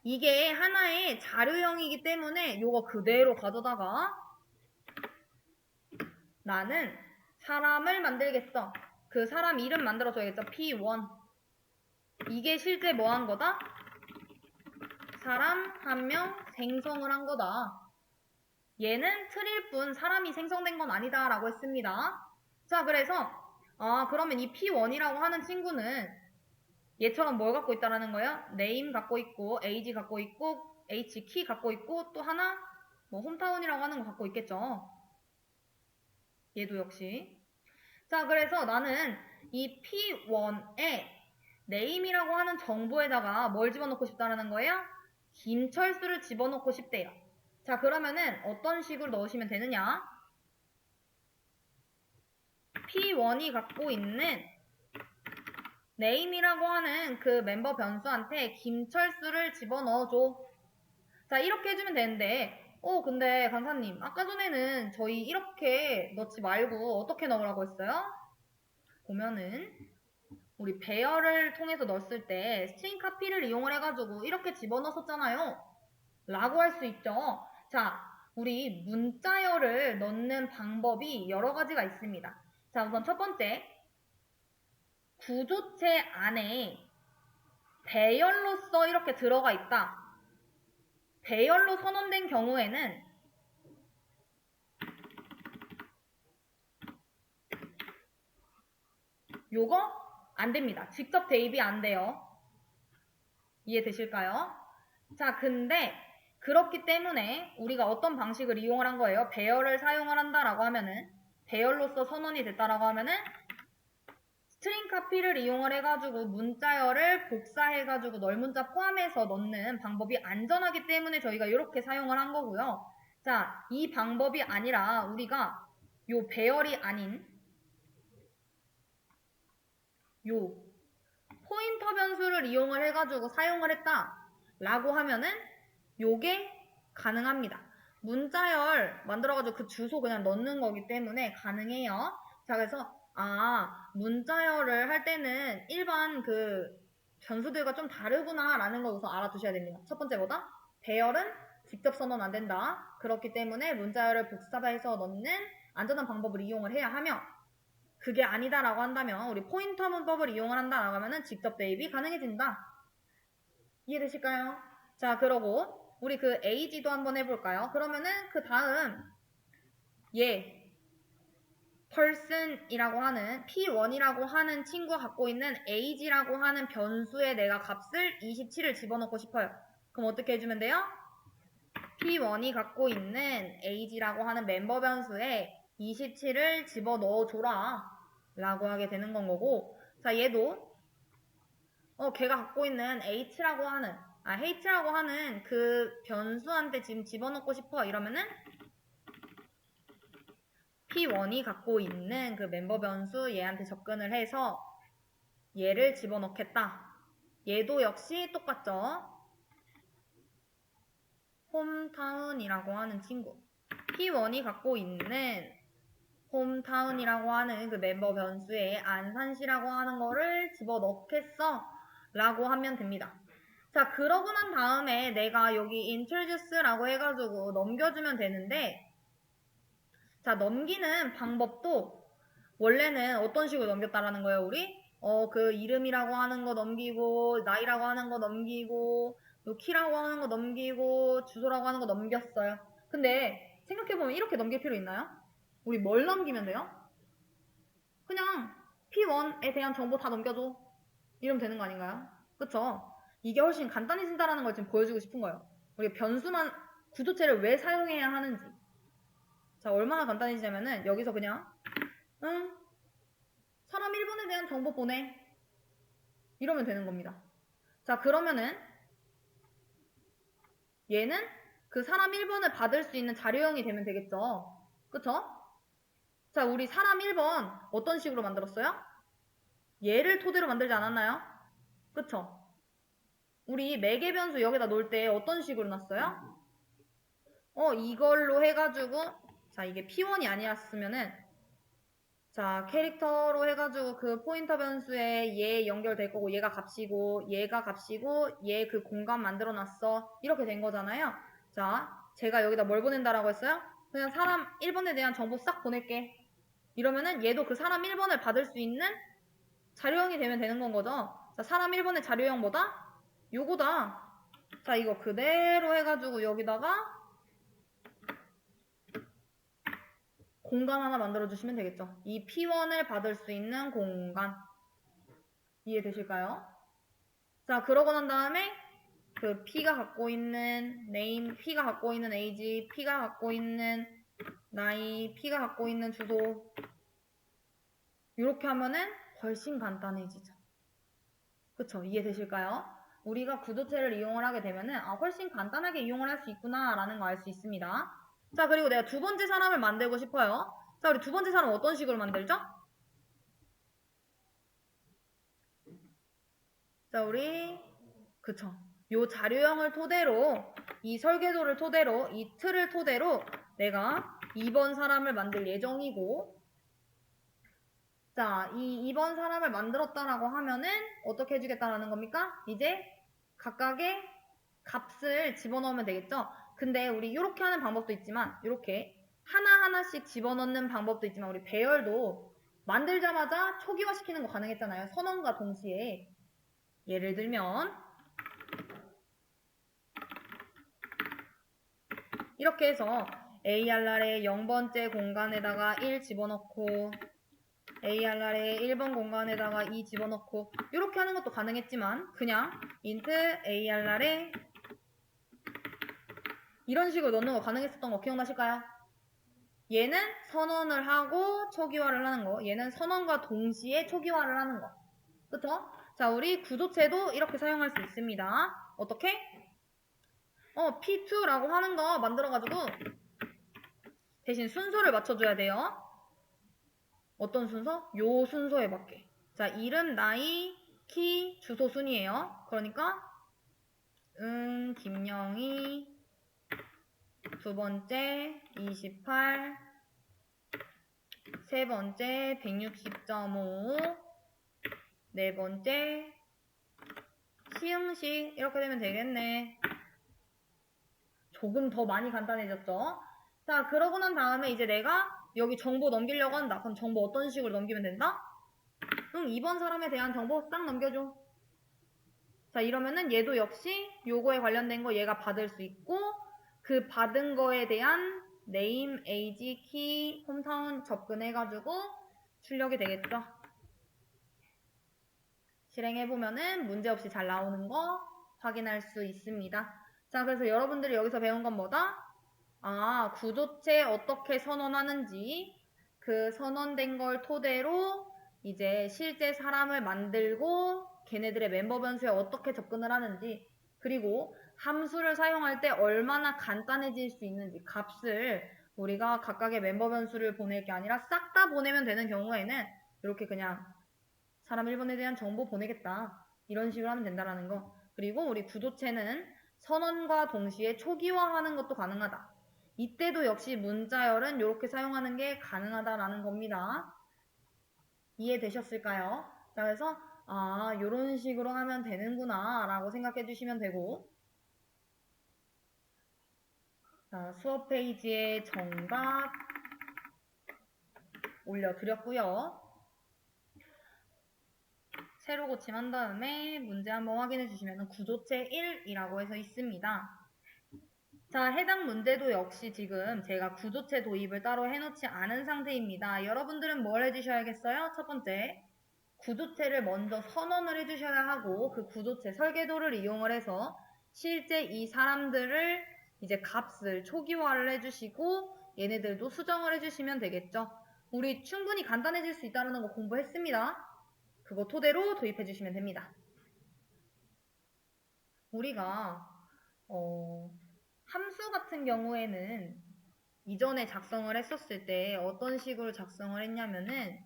이게 하나의 자료형이기 때문에 요거 그대로 가져다가 나는 사람을 만들겠어. 그 사람 이름 만들어줘야겠죠. P1. 이게 실제 뭐 한 거다? 사람 한 명 생성을 한 거다. 얘는 틀일 뿐 사람이 생성된 건 아니다 라고 했습니다. 자, 그래서 그러면 이 P1이라고 하는 친구는 얘처럼 뭘 갖고 있다라는 거예요? name 갖고 있고 age 갖고 있고 hkey 갖고 있고 또 하나 뭐 홈타운이라고 하는 거 갖고 있겠죠. 얘도 역시. 자, 그래서 나는 이 P1에 name이라고 하는 정보에다가 뭘 집어넣고 싶다라는 거예요? 김철수를 집어넣고 싶대요. 자, 그러면은 어떤 식으로 넣으시면 되느냐? P1이 갖고 있는 name이라고 하는 그 멤버 변수한테 김철수를 집어넣어줘. 자, 이렇게 해주면 되는데 근데 강사님 아까 전에는 저희 이렇게 넣지 말고 어떻게 넣으라고 했어요? 보면은 우리 배열을 통해서 넣었을 때 스트링 카피를 이용을 해가지고 이렇게 집어넣었잖아요. 라고 할 수 있죠. 자, 우리 문자열을 넣는 방법이 여러 가지가 있습니다. 자, 우선 첫 번째, 구조체 안에 배열로서 이렇게 들어가 있다. 배열로 선언된 경우에는 요거 안 됩니다. 직접 대입이 안 돼요. 이해되실까요? 자, 근데 그렇기 때문에 우리가 어떤 방식을 이용을 한 거예요? 배열을 사용을 한다라고 하면은 배열로서 선언이 됐다라고 하면은 스트링 카피를 이용을 해가지고 문자열을 복사해가지고 널문자 포함해서 넣는 방법이 안전하기 때문에 저희가 이렇게 사용을 한 거고요. 자, 이 방법이 아니라 우리가 요 배열이 아닌 요 포인터 변수를 이용을 해가지고 사용을 했다라고 하면은 요게 가능합니다. 문자열 만들어가지고 그 주소 그냥 넣는 거기 때문에 가능해요. 자, 그래서 문자열을 할 때는 일반 그 변수들과 좀 다르구나 라는 걸 우선 알아두셔야 됩니다. 첫 번째보다 배열은 직접 선언 안 된다. 그렇기 때문에 문자열을 복사해서 넣는 안전한 방법을 이용을 해야 하며 그게 아니다라고 한다면 우리 포인터 문법을 이용을 한다라고 하면은 직접 대입이 가능해진다. 이해되실까요? 자, 그러고 우리 그 age도 한번 해볼까요? 그러면은 그 다음 person이라고 하는 p1이라고 하는 친구가 갖고 있는 age라고 하는 변수에 내가 값을 27을 집어넣고 싶어요. 그럼 어떻게 해주면 돼요? p1이 갖고 있는 age라고 하는 멤버 변수에 27을 집어넣어줘라 라고 하게 되는 건 거고, 자, 얘도 걔가 갖고 있는 h라고 하는 그 변수한테 지금 집어넣고 싶어 이러면은 p1이 갖고 있는 그 멤버 변수 얘한테 접근을 해서 얘를 집어넣겠다. 얘도 역시 똑같죠. 홈타운이라고 하는 친구. p1이 갖고 있는 홈타운이라고 하는 그 멤버 변수에 안산시라고 하는 거를 집어넣겠어 라고 하면 됩니다. 자, 그러고 난 다음에 내가 여기 introduce라고 해가지고 넘겨주면 되는데, 자, 넘기는 방법도 원래는 어떤 식으로 넘겼다라는 거예요, 우리? 그 이름이라고 하는 거 넘기고, 나이라고 하는 거 넘기고, 요 키라고 하는 거 넘기고, 주소라고 하는 거 넘겼어요. 근데 생각해보면 이렇게 넘길 필요 있나요? 우리 뭘 넘기면 돼요? 그냥 P1에 대한 정보 다 넘겨줘. 이러면 되는 거 아닌가요? 그쵸? 이게 훨씬 간단해진다는 걸 지금 보여주고 싶은 거예요. 우리 변수만, 구조체를 왜 사용해야 하는지. 자, 얼마나 간단해지냐면은 여기서 그냥 사람 1번에 대한 정보 보내. 이러면 되는 겁니다. 자, 그러면은 얘는 그 사람 1번을 받을 수 있는 자료형이 되면 되겠죠. 그쵸? 자, 우리 사람 1번 어떤 식으로 만들었어요? 얘를 토대로 만들지 않았나요? 그쵸? 우리 매개 변수 여기다 놓을 때 어떤 식으로 놨어요? 이걸로 해가지고, 자, 이게 P1이 아니었으면은, 자, 캐릭터로 해가지고 그 포인터 변수에 얘 연결될 거고, 얘가 값이고, 얘 그 공간 만들어 놨어. 이렇게 된 거잖아요. 자, 제가 여기다 뭘 보낸다라고 했어요? 그냥 사람 1번에 대한 정보 싹 보낼게. 이러면은 얘도 그 사람 1번을 받을 수 있는 자료형이 되면 되는 건 거죠. 자, 사람 1번의 자료형 뭐다? 요거다. 자, 이거 그대로 해가지고 여기다가 공간 하나 만들어주시면 되겠죠. 이 P1을 받을 수 있는 공간. 이해되실까요? 자, 그러고 난 다음에 그 P가 갖고 있는 name, P가 갖고 있는 age, P가 갖고 있는 나이, P가 갖고 있는 주소. 이렇게 하면은 훨씬 간단해지죠. 그쵸? 이해되실까요? 우리가 구조체를 이용을 하게 되면은 훨씬 간단하게 이용을 할 수 있구나라는 거 알 수 있습니다. 자, 그리고 내가 두 번째 사람을 만들고 싶어요. 자, 우리 두 번째 사람 어떤 식으로 만들죠? 자, 우리 그쵸. 요 자료형을 토대로 이 설계도를 토대로 이 틀을 토대로 내가 2번 사람을 만들 예정이고 자, 이 2번 사람을 만들었다라고 하면은 어떻게 해주겠다라는 겁니까? 이제 각각의 값을 집어넣으면 되겠죠? 근데 우리 이렇게 하는 방법도 있지만 이렇게 하나하나씩 집어넣는 방법도 있지만 우리 배열도 만들자마자 초기화시키는 거 가능했잖아요. 선언과 동시에 예를 들면 이렇게 해서 ARR의 0번째 공간에다가 1 집어넣고 ARR의 1번 공간에다가 2 집어넣고 이렇게 하는 것도 가능했지만 그냥 int ARR에 이런 식으로 넣는 거 가능했었던 거 기억나실까요? 얘는 선언을 하고 초기화를 하는 거 얘는 선언과 동시에 초기화를 하는 거 그쵸? 자, 우리 구조체도 이렇게 사용할 수 있습니다. 어떻게? P2라고 하는 거 만들어가지고 대신 순서를 맞춰줘야 돼요. 어떤 순서? 요 순서에 맞게. 자, 이름, 나이, 키, 주소 순이에요. 그러니까 김영희 두 번째 28 세 번째 160.5 네 번째 시흥시 이렇게 되면 되겠네. 조금 더 많이 간단해졌죠? 자, 그러고 난 다음에 이제 내가 여기 정보 넘기려고 한다. 그럼 정보 어떤 식으로 넘기면 된다? 2번 사람에 대한 정보 싹 넘겨줘. 자, 이러면은 얘도 역시 요거에 관련된 거 얘가 받을 수 있고 그 받은 거에 대한 name, age, key, 홈타운 접근해가지고 출력이 되겠죠. 실행해보면은 문제없이 잘 나오는 거 확인할 수 있습니다. 자, 그래서 여러분들이 여기서 배운 건 뭐다? 구조체 어떻게 선언하는지 그 선언된 걸 토대로 이제 실제 사람을 만들고 걔네들의 멤버 변수에 어떻게 접근을 하는지 그리고 함수를 사용할 때 얼마나 간단해질 수 있는지 값을 우리가 각각의 멤버 변수를 보낼 게 아니라 싹 다 보내면 되는 경우에는 이렇게 그냥 사람 1번에 대한 정보 보내겠다 이런 식으로 하면 된다라는 거 그리고 우리 구조체는 선언과 동시에 초기화하는 것도 가능하다. 이때도 역시 문자열은 이렇게 사용하는 게 가능하다라는 겁니다. 이해되셨을까요? 자, 그래서 요런 식으로 하면 되는구나 라고 생각해 주시면 되고, 자, 수업 페이지에 정답 올려드렸고요. 새로 고침한 다음에 문제 한번 확인해 주시면 구조체 1이라고 해서 있습니다. 자, 해당 문제도 역시 지금 제가 구조체 도입을 따로 해놓지 않은 상태입니다. 여러분들은 뭘 해주셔야겠어요? 첫 번째, 구조체를 먼저 선언을 해주셔야 하고 그 구조체 설계도를 이용을 해서 실제 이 사람들을 이제 값을 초기화를 해주시고 얘네들도 수정을 해주시면 되겠죠. 우리 충분히 간단해질 수 있다는 거 공부했습니다. 그거 토대로 도입해 주시면 됩니다. 우리가 함수 같은 경우에는 이전에 작성을 했었을 때 어떤 식으로 작성을 했냐면은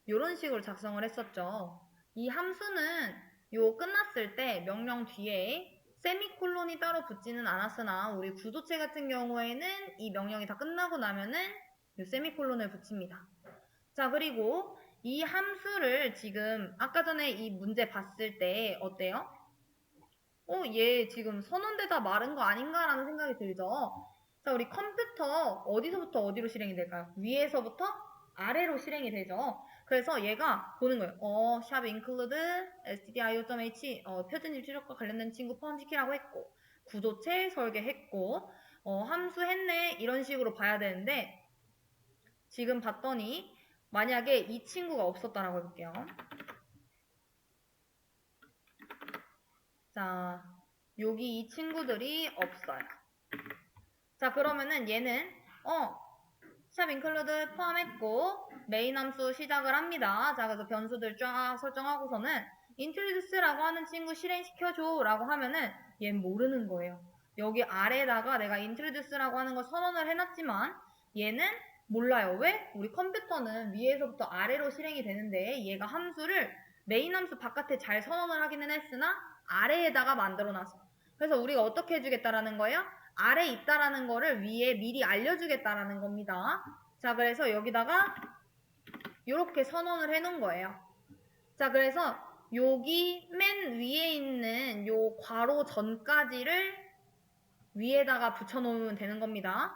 이런 식으로 작성을 했었죠. 이 함수는 요 끝났을 때 명령 뒤에 세미콜론이 따로 붙지는 않았으나 우리 구조체 같은 경우에는 이 명령이 다 끝나고 나면은 요 세미콜론을 붙입니다. 자, 그리고 이 함수를 지금 아까 전에 이 문제 봤을 때 어때요? 얘 지금 선언되다 마른 거 아닌가라는 생각이 들죠? 자, 우리 컴퓨터 어디서부터 어디로 실행이 될까요? 위에서부터 아래로 실행이 되죠. 그래서 얘가 보는 거예요. 샵 include stdio.h 표준입 출력과 관련된 친구 포함시키라고 했고 구조체 설계했고 함수 했네 이런 식으로 봐야 되는데 지금 봤더니 만약에 이 친구가 없었다라고 해볼게요. 자, 여기 이 친구들이 없어요. 자, 그러면은 얘는 샵 include 포함했고 메인 함수 시작을 합니다. 자, 그래서 변수들 쫙 설정하고서는 introduce라고 하는 친구 실행시켜줘 라고 하면은 얘는 모르는 거예요. 여기 아래에다가 내가 introduce라고 하는 걸 선언을 해놨지만 얘는 몰라요. 왜? 우리 컴퓨터는 위에서부터 아래로 실행이 되는데 얘가 함수를 메인 함수 바깥에 잘 선언을 하기는 했으나 아래에다가 만들어놨어. 그래서 우리가 어떻게 해주겠다라는 거예요? 아래 있다라는 거를 위에 미리 알려주겠다라는 겁니다. 자, 그래서 여기다가 이렇게 선언을 해놓은 거예요. 자, 그래서 여기 맨 위에 있는 요 괄호 전까지를 위에다가 붙여놓으면 되는 겁니다.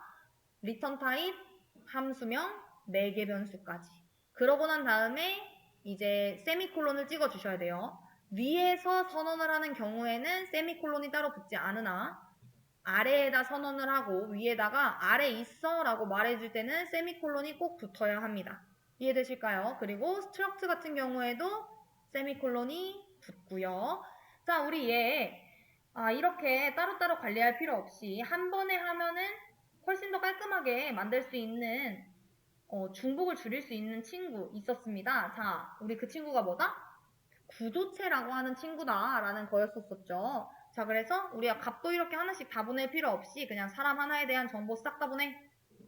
return type, 함수명, 4개 변수까지. 그러고 난 다음에 이제 세미콜론을 찍어 주셔야 돼요. 위에서 선언을 하는 경우에는 세미콜론이 따로 붙지 않으나 아래에다 선언을 하고 위에다가 아래 있어 라고 말해줄 때는 세미콜론이 꼭 붙어야 합니다. 이해되실까요? 그리고 스트럭트 같은 경우에도 세미콜론이 붙고요. 자, 우리 얘 이렇게 따로따로 관리할 필요 없이 한 번에 하면은 훨씬 더 깔끔하게 만들 수 있는 중복을 줄일 수 있는 친구 있었습니다. 자, 우리 그 친구가 뭐다? 구조체라고 하는 친구다라는 거였었죠. 자, 그래서 우리가 값도 이렇게 하나씩 다 보낼 필요 없이 그냥 사람 하나에 대한 정보 싹 다 보내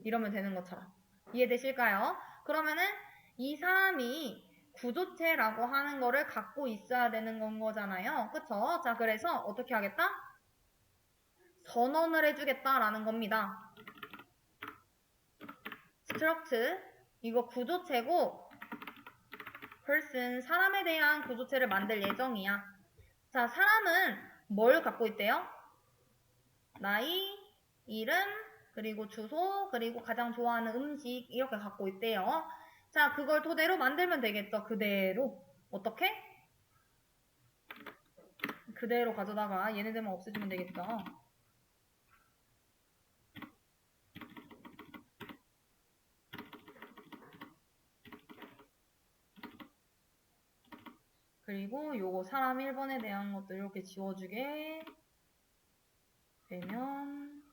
이러면 되는 것처럼 이해되실까요? 그러면은 이 사람이 구조체라고 하는 거를 갖고 있어야 되는 건 거잖아요. 그쵸? 자, 그래서 어떻게 하겠다? 선언을 해주겠다라는 겁니다. struct 이거 구조체고 person 사람에 대한 구조체를 만들 예정이야. 자, 사람은 뭘 갖고 있대요? 나이, 이름, 그리고 주소, 그리고 가장 좋아하는 음식 이렇게 갖고 있대요. 자, 그걸 토대로 만들면 되겠죠. 그대로. 어떻게? 그대로 가져다가 얘네들만 없애주면 되겠죠. 그리고 요거 사람 1번에 대한 것도 이렇게 지워주게 되면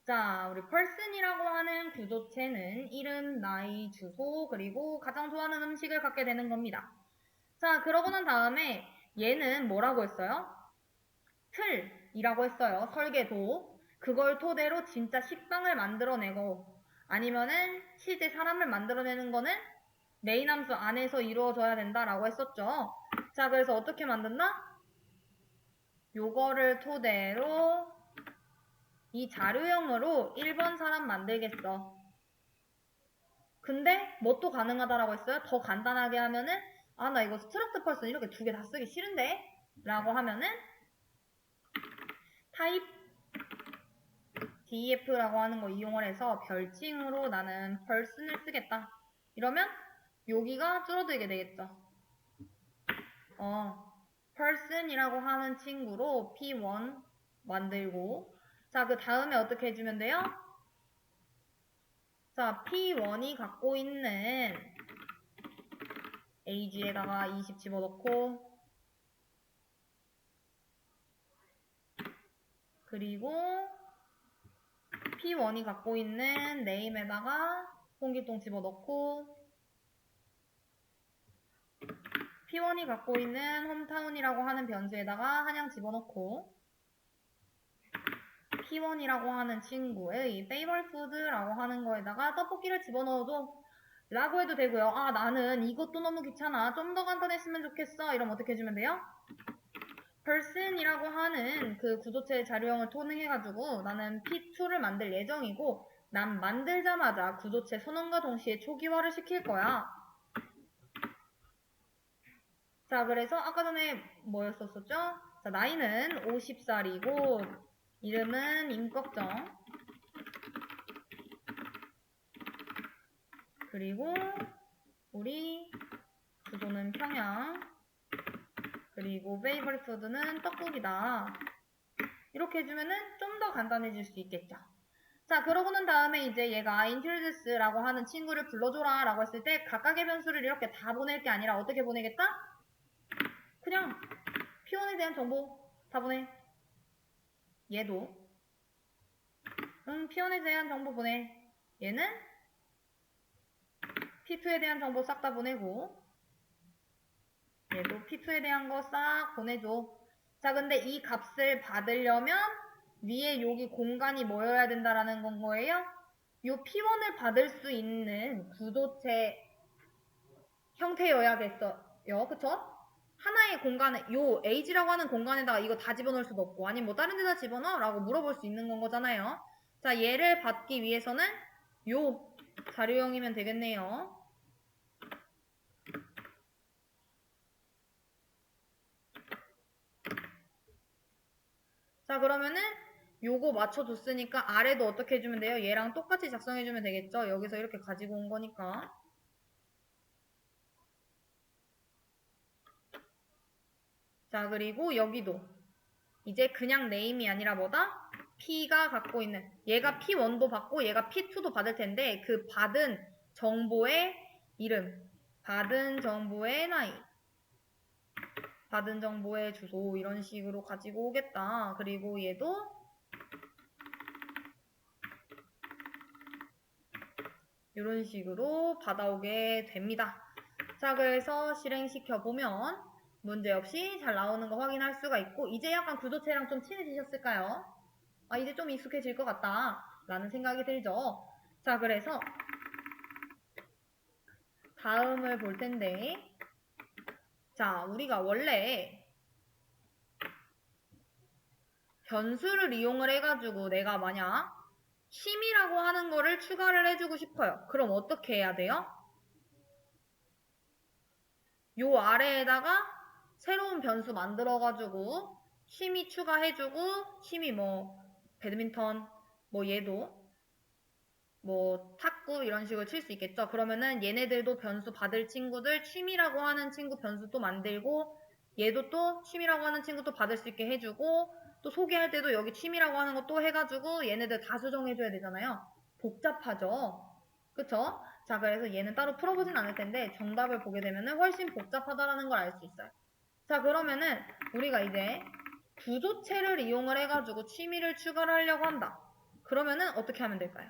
자, 우리 person이라고 하는 구조체는 이름, 나이, 주소, 그리고 가장 좋아하는 음식을 갖게 되는 겁니다. 자, 그러고 난 다음에 얘는 뭐라고 했어요? 틀이라고 했어요. 설계도. 그걸 토대로 진짜 식빵을 만들어내고 아니면은 실제 사람을 만들어내는 거는 메인 함수 안에서 이루어져야 된다라고 했었죠. 자, 그래서 어떻게 만든다? 요거를 토대로 이 자료형으로 1번 사람 만들겠어. 근데 뭐 또 가능하다라고 했어요? 더 간단하게 하면은 아, 나 이거 스트럭트 펄슨 이렇게 두 개 다 쓰기 싫은데? 라고 하면은 타입 def라고 하는 거 이용을 해서 별칭으로 나는 person을 쓰겠다. 이러면 여기가 줄어들게 되겠죠. person이라고 하는 친구로 p1 만들고 자, 그 다음에 어떻게 해주면 돼요? 자, p1이 갖고 있는 age에다가 20 집어넣고 그리고 P1이 갖고 있는 name에다가 홍길동 집어넣고 P1이 갖고 있는 hometown이라고 하는 변수에다가 한양 집어넣고 P1이라고 하는 친구의 favorite food라고 하는 거에다가 떡볶이를 집어넣어줘 라고 해도 되고요. 아, 나는 이것도 너무 귀찮아. 좀 더 간단했으면 좋겠어. 이러면 어떻게 해주면 돼요? person이라고 하는 그 구조체 자료형을 통해가지고 나는 P2를 만들 예정이고 난 만들자마자 구조체 선언과 동시에 초기화를 시킬 거야. 자, 그래서 아까 전에 뭐였었죠? 자, 나이는 50살이고 이름은 임꺽정 그리고 우리 주소는 평양 그리고 페이버릿 푸드는 떡국이다. 이렇게 해주면은 좀 더 간단해질 수 있겠죠. 자, 그러고 난 다음에 이제 얘가 introduce라고 하는 친구를 불러줘라 라고 했을 때 각각의 변수를 이렇게 다 보낼 게 아니라 어떻게 보내겠다? 그냥 P1에 대한 정보 다 보내. 얘도 P1에 대한 정보 보내. 얘는 P2에 대한 정보 싹 다 보내고 얘도 P2에 대한 거 싹 보내줘. 자, 근데 이 값을 받으려면 위에 여기 공간이 뭐여야 된다라는 건 거예요? 요 P1을 받을 수 있는 구조체 형태여야겠어요. 그쵸? 하나의 공간에 요 age라고 하는 공간에다가 이거 다 집어넣을 수도 없고 아니면 뭐 다른 데다 집어넣어? 라고 물어볼 수 있는 건 거잖아요. 자, 얘를 받기 위해서는 요 자료형이면 되겠네요. 자, 그러면은 요거 맞춰줬으니까 아래도 어떻게 해주면 돼요? 얘랑 똑같이 작성해주면 되겠죠? 여기서 이렇게 가지고 온 거니까. 자, 그리고 여기도 이제 그냥 name이 아니라 뭐다? P가 갖고 있는 얘가 P1도 받고 얘가 P2도 받을 텐데 그 받은 정보의 이름, 받은 정보의 나이, 받은 정보의 주소 이런 식으로 가지고 오겠다. 그리고 얘도 이런 식으로 받아오게 됩니다. 자, 그래서 실행시켜보면 문제없이 잘 나오는 거 확인할 수가 있고 이제 약간 구조체랑 좀 친해지셨을까요? 아, 이제 좀 익숙해질 것 같다 라는 생각이 들죠. 자, 그래서 다음을 볼 텐데 자, 우리가 원래 변수를 이용을 해가지고 내가 만약 취미라고 하는 거를 추가를 해주고 싶어요. 그럼 어떻게 해야 돼요? 요 아래에다가 새로운 변수 만들어가지고 취미 추가해주고 취미 뭐 배드민턴 뭐 얘도 뭐 탁구 이런 식으로 칠 수 있겠죠. 그러면은 얘네들도 변수 받을 친구들 취미라고 하는 친구 변수 또 만들고 얘도 또 취미라고 하는 친구 또 받을 수 있게 해주고 또 소개할 때도 여기 취미라고 하는 거 또 해가지고 얘네들 다 수정해줘야 되잖아요. 복잡하죠. 그쵸? 자, 그래서 얘는 따로 풀어보진 않을 텐데 정답을 보게 되면은 훨씬 복잡하다라는 걸 알 수 있어요. 자, 그러면은 우리가 이제 구조체를 이용을 해가지고 취미를 추가를 하려고 한다. 그러면은 어떻게 하면 될까요?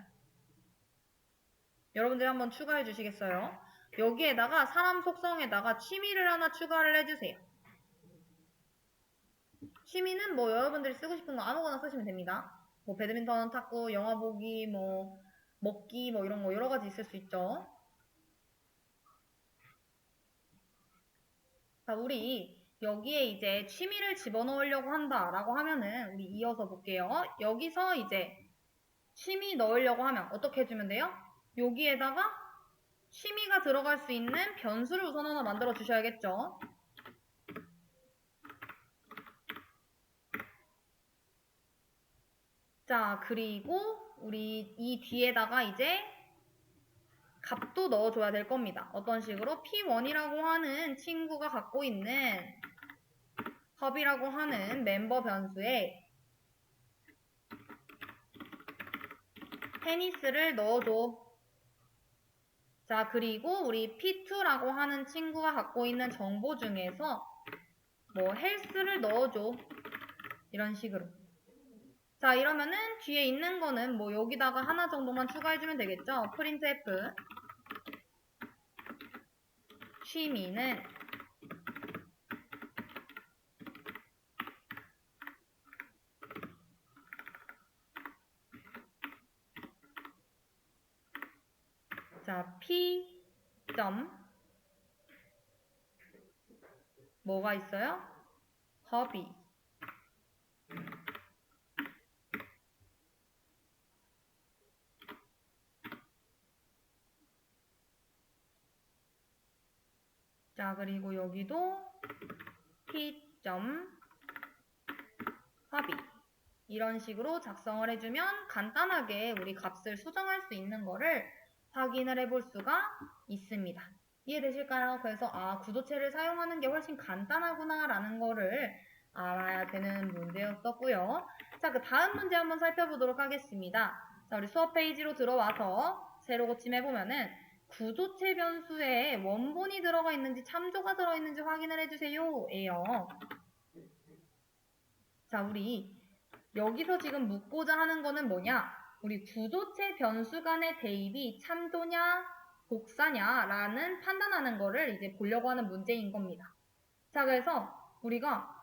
여러분들 한번 추가해 주시겠어요? 여기에다가 사람 속성에다가 취미를 하나 추가를 해주세요. 취미는 뭐 여러분들이 쓰고 싶은 거 아무거나 쓰시면 됩니다. 뭐 배드민턴, 탁구, 영화 보기, 뭐 먹기 뭐 이런 거 여러 가지 있을 수 있죠. 자, 우리 여기에 이제 취미를 집어넣으려고 한다라고 하면은 우리 이어서 볼게요. 여기서 이제 취미 넣으려고 하면 어떻게 해주면 돼요? 여기에다가 취미가 들어갈 수 있는 변수를 우선 하나 만들어 주셔야겠죠. 자, 그리고 우리 이 뒤에다가 이제 값도 넣어줘야 될 겁니다. 어떤 식으로 P1이라고 하는 친구가 갖고 있는 hub이라고 하는 멤버 변수에 테니스를 넣어줘. 자, 그리고 우리 P2라고 하는 친구가 갖고 있는 정보 중에서 뭐 헬스를 넣어줘. 이런 식으로. 자, 이러면은 뒤에 있는 거는 뭐 여기다가 하나 정도만 추가해주면 되겠죠. printf 취미는 자, p 점 뭐가 있어요? hobby. 자, 그리고 여기도 p 점 hobby. 이런 식으로 작성을 해주면 간단하게 우리 값을 수정할 수 있는 거를 확인을 해볼 수가 있습니다. 이해되실까요? 그래서 구도체를 사용하는 게 훨씬 간단하구나 라는 거를 알아야 되는 문제였었고요. 자, 그 다음 문제 한번 살펴보도록 하겠습니다. 자, 우리 수업 페이지로 들어와서 새로 고침해보면은 구도체 변수에 원본이 들어가 있는지 참조가 들어있는지 확인을 해주세요. 예요. 자, 우리 여기서 지금 묻고자 하는 거는 뭐냐? 우리 구도체 변수 간의 대입이 참조냐, 복사냐 라는 판단하는 거를 이제 보려고 하는 문제인 겁니다. 자, 그래서 우리가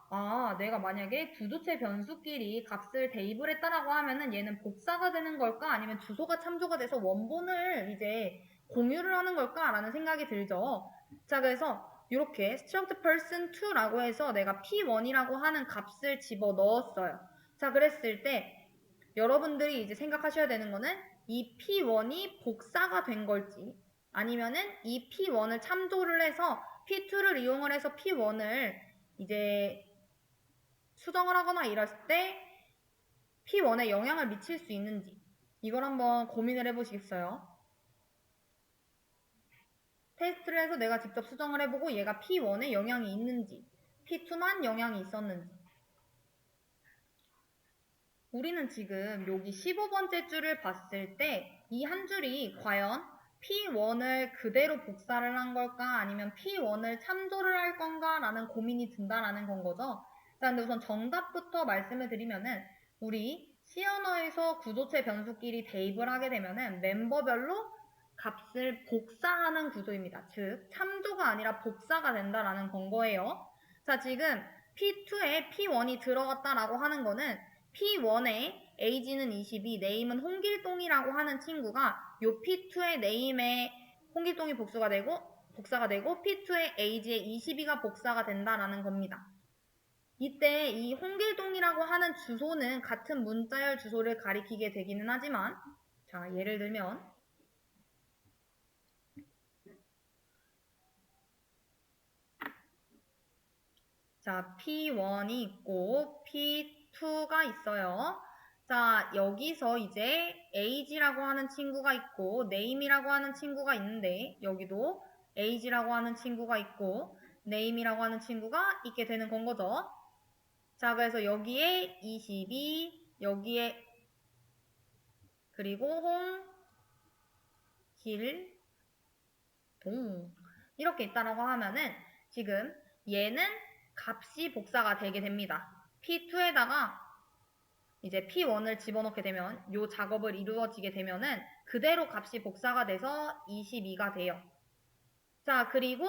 내가 만약에 구도체 변수끼리 값을 대입을 했다라고 하면은 얘는 복사가 되는 걸까? 아니면 주소가 참조가 돼서 원본을 이제 공유를 하는 걸까? 라는 생각이 들죠. 자, 그래서 이렇게 struct person 2라고 해서 내가 p1이라고 하는 값을 집어 넣었어요. 자, 그랬을 때 여러분들이 이제 생각하셔야 되는 거는 이 P1이 복사가 된 걸지 아니면은 이 P1을 참조를 해서 P2를 이용을 해서 P1을 이제 수정을 하거나 이랬을 때 P1에 영향을 미칠 수 있는지 이걸 한번 고민을 해보시겠어요? 테스트를 해서 내가 직접 수정을 해보고 얘가 P1에 영향이 있는지 P2만 영향이 있었는지 우리는 지금 여기 15번째 줄을 봤을 때 이 한 줄이 과연 P1을 그대로 복사를 한 걸까 아니면 P1을 참조를 할 건가 라는 고민이 든다라는 건 거죠. 자, 근데 우선 정답부터 말씀을 드리면은 우리 C 언어에서 구도체 변수끼리 대입을 하게 되면은 멤버별로 값을 복사하는 구조입니다. 즉 참조가 아니라 복사가 된다라는 건 거예요. 자, 지금 P2에 P1이 들어갔다라고 하는 거는 P1에 age는 22, 네임은 홍길동이라고 하는 친구가 요 P2의 네임에 홍길동이 복사가 되고 P2의 age에 22가 복사가 된다라는 겁니다. 이때 이 홍길동이라고 하는 주소는 같은 문자열 주소를 가리키게 되기는 하지만 자, 예를 들면 자, P1이 있고 P2가 있어요. 자, 여기서 이제 age라고 하는 친구가 있고 name이라고 하는 친구가 있는데 여기도 age라고 하는 친구가 있고 name이라고 하는 친구가 있게 되는 건 거죠. 자, 그래서 여기에 22, 여기에 그리고 길, 동 이렇게 있다라고 하면은 지금 얘는 값이 복사가 되게 됩니다. P2에다가 이제 P1을 집어넣게 되면 이 작업을 이루어지게 되면은 그대로 값이 복사가 돼서 22가 돼요. 자, 그리고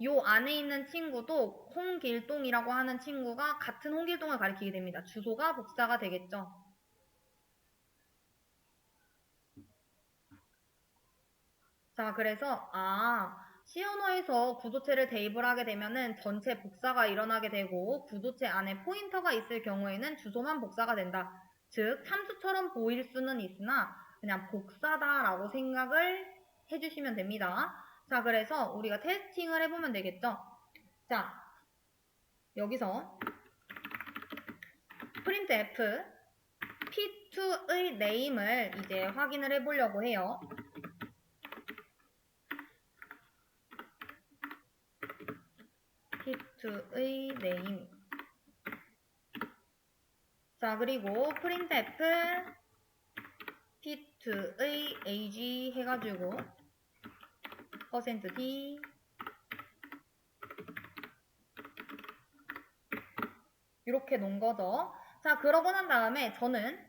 요 안에 있는 친구도 홍길동이라고 하는 친구가 같은 홍길동을 가리키게 됩니다. 주소가 복사가 되겠죠. 자, 그래서 C 언어에서 구도체를 대입을 하게 되면은 전체 복사가 일어나게 되고 구도체 안에 포인터가 있을 경우에는 주소만 복사가 된다. 즉 참수처럼 보일 수는 있으나 그냥 복사다라고 생각을 해주시면 됩니다. 자, 그래서 우리가 테스팅을 해보면 되겠죠. 자, 여기서 printf p2의 name을 이제 확인을 해보려고 해요. p2의 name. 자, 그리고 printf p2의 ag 해가지고 %d 이렇게 놓은 거죠. 자, 그러고 난 다음에 저는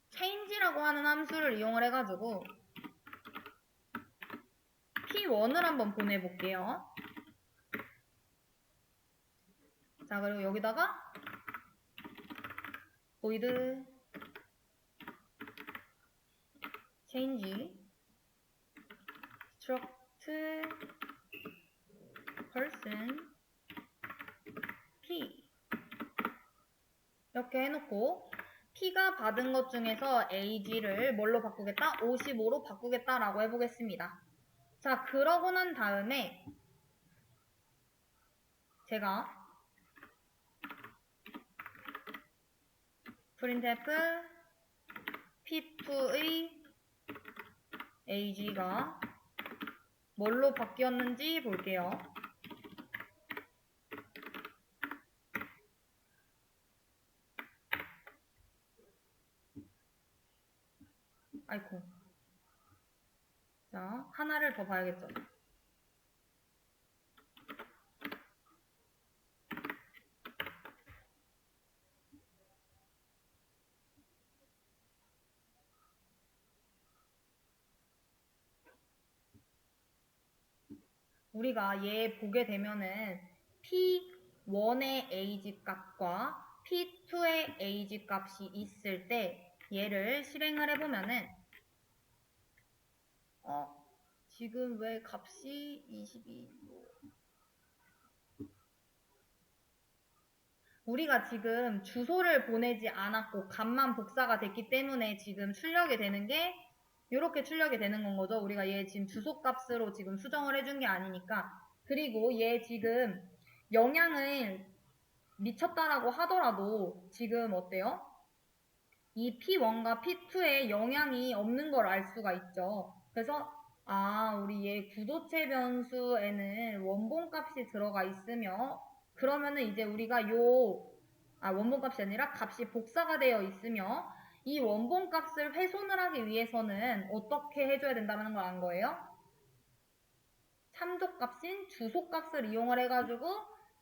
change라고 하는 함수를 이용을 해가지고 p1을 한번 보내볼게요. 자, 그리고 여기다가 void change struct person p 이렇게 해놓고 P가 받은 것 중에서 AG를 뭘로 바꾸겠다? 55로 바꾸겠다라고 해보겠습니다. 자, 그러고 난 다음에 제가 printf p2의 AG가 뭘로 바뀌었는지 볼게요. 아이고. 자, 하나를 더 봐야겠죠. 우리가 얘 보게 되면은 P1의 AG 값과 P2의 AG 값이 있을 때 얘를 실행을 해보면은 지금 왜 값이 22로 우리가 지금 주소를 보내지 않았고 값만 복사가 됐기 때문에 지금 출력이 되는 게 이렇게 출력이 되는 건 거죠. 우리가 얘 지금 주소 값으로 지금 수정을 해준 게 아니니까. 그리고 얘 지금 영향을 미쳤다라고 하더라도 지금 어때요? 이 P1과 P2에 영향이 없는 걸 알 수가 있죠. 그래서 우리 얘 구도체 변수에는 원본 값이 들어가 있으며 그러면은 이제 우리가 원본 값이 아니라 값이 복사가 되어 있으며 이 원본 값을 훼손을 하기 위해서는 어떻게 해줘야 된다는 걸 안 거예요? 참조값인 주소값을 이용을 해가지고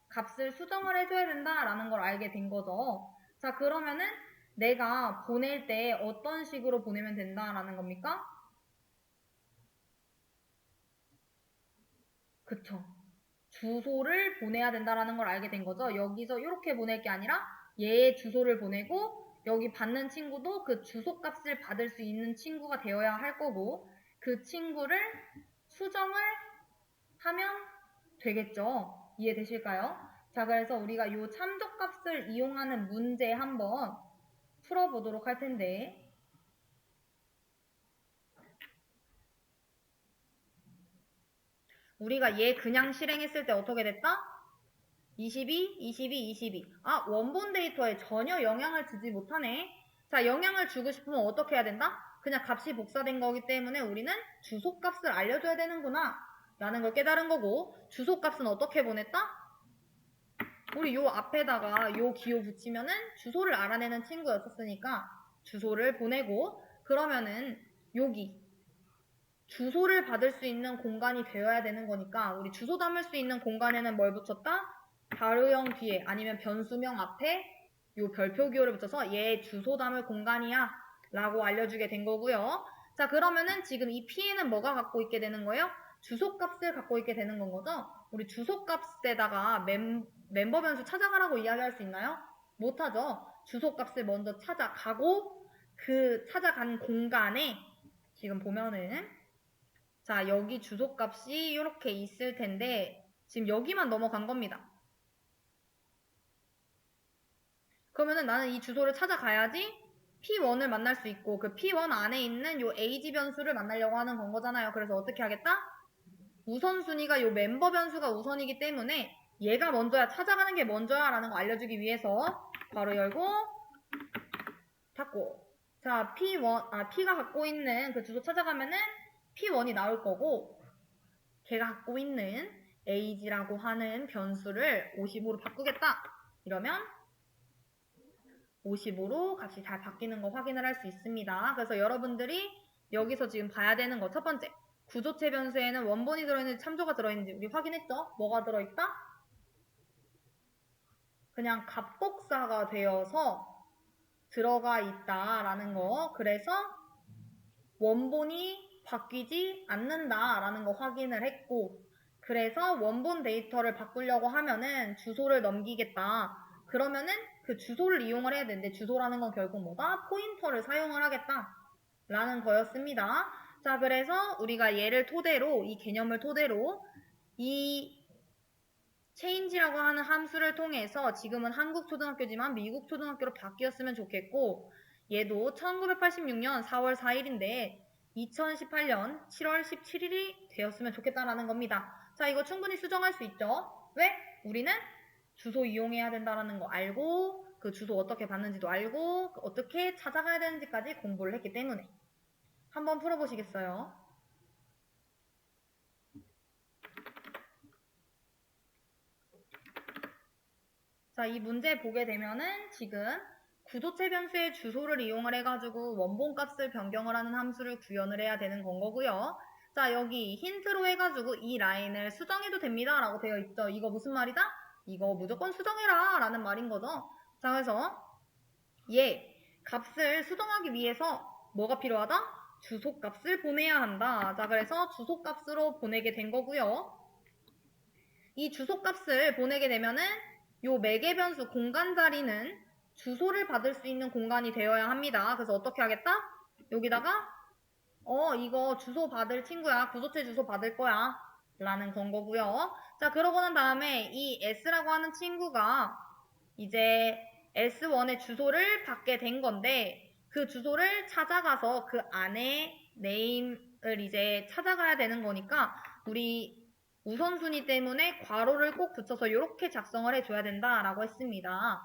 값을 수정을 해줘야 된다라는 걸 알게 된 거죠. 자, 그러면은 내가 보낼 때 어떤 식으로 보내면 된다라는 겁니까? 그쵸. 주소를 보내야 된다라는 걸 알게 된 거죠. 여기서 이렇게 보낼 게 아니라 얘의 주소를 보내고 여기 받는 친구도 그 주소 값을 받을 수 있는 친구가 되어야 할 거고 그 친구를 수정을 하면 되겠죠. 이해되실까요? 자, 그래서 우리가 이 참조값을 이용하는 문제 한번 풀어보도록 할 텐데 우리가 얘 그냥 실행했을 때 어떻게 됐다? 22, 22, 22. 원본 데이터에 전혀 영향을 주지 못하네. 자, 영향을 주고 싶으면 어떻게 해야 된다? 그냥 값이 복사된 거기 때문에 우리는 주소값을 알려줘야 되는구나 라는 걸 깨달은 거고 주소값은 어떻게 보냈다? 우리 요 앞에다가 요 기호 붙이면은 주소를 알아내는 친구였었으니까 주소를 보내고 그러면은 여기 주소를 받을 수 있는 공간이 되어야 되는 거니까 우리 주소 담을 수 있는 공간에는 뭘 붙였다? 발효형 뒤에 아니면 변수명 앞에 요 별표 기호를 붙여서 얘 주소 담을 공간이야 라고 알려주게 된 거고요. 자, 그러면은 지금 이 P에는 뭐가 갖고 있게 되는 거예요? 주소값을 갖고 있게 되는 건 거죠. 우리 주소값에다가 멤버 변수 찾아가라고 이야기할 수 있나요? 못하죠. 주소값을 먼저 찾아가고 그 찾아간 공간에 지금 보면은 자, 여기 주소값이 이렇게 있을 텐데 지금 여기만 넘어간 겁니다. 그러면은 나는 이 주소를 찾아가야지 P1을 만날 수 있고 그 P1 안에 있는 요 ag 변수를 만나려고 하는 건 거잖아요. 그래서 어떻게 하겠다? 우선순위가 요 멤버 변수가 우선이기 때문에 얘가 먼저야, 찾아가는 게 먼저야 라는 거 알려주기 위해서 괄호 열고 닫고. 자, P가 갖고 있는 그 주소 찾아가면은 P1이 나올 거고, 걔가 갖고 있는 ag라고 하는 변수를 55로 바꾸겠다. 이러면 55로 값이 잘 바뀌는 거 확인을 할 수 있습니다. 그래서 여러분들이 여기서 지금 봐야 되는 거 첫 번째, 구조체 변수에는 원본이 들어있는지 참조가 들어있는지 우리 확인했죠? 뭐가 들어있다? 그냥 값복사가 되어서 들어가 있다라는 거. 그래서 원본이 바뀌지 않는다라는 거 확인을 했고, 그래서 원본 데이터를 바꾸려고 하면은 주소를 넘기겠다. 그러면은 그 주소를 이용을 해야 되는데, 주소라는 건 결국 뭐다? 포인터를 사용을 하겠다라는 거였습니다. 자, 그래서 우리가 얘를 토대로, 이 개념을 토대로 이 change라고 하는 함수를 통해서 지금은 한국 초등학교지만 미국 초등학교로 바뀌었으면 좋겠고, 얘도 1986년 4월 4일인데 2018년 7월 17일이 되었으면 좋겠다라는 겁니다. 자, 이거 충분히 수정할 수 있죠? 왜? 우리는 주소 이용해야 된다는 거 알고, 그 주소 어떻게 받는지도 알고, 어떻게 찾아가야 되는지까지 공부를 했기 때문에. 한번 풀어보시겠어요? 자, 이 문제 보게 되면은 지금 구조체 변수의 주소를 이용을 해가지고 원본 값을 변경을 하는 함수를 구현을 해야 되는 건 거고요. 자, 여기 힌트로 해가지고 이 라인을 수정해도 됩니다 라고 되어 있죠. 이거 무슨 말이다? 이거 무조건 수정해라 라는 말인 거죠. 자, 그래서 얘 값을 수정하기 위해서 뭐가 필요하다? 주소 값을 보내야 한다. 자, 그래서 주소 값으로 보내게 된 거고요. 이 주소 값을 보내게 되면은 요 매개 변수 공간 자리는 주소를 받을 수 있는 공간이 되어야 합니다. 그래서 어떻게 하겠다? 여기다가 이거 주소 받을 친구야. 구조체 주소 받을 거야. 라는 건 거고요. 자, 그러고 난 다음에 이 S라고 하는 친구가 이제 S1의 주소를 받게 된 건데, 그 주소를 찾아가서 그 안에 네임을 이제 찾아가야 되는 거니까 우리 우선순위 때문에 괄호를 꼭 붙여서 이렇게 작성을 해줘야 된다라고 했습니다.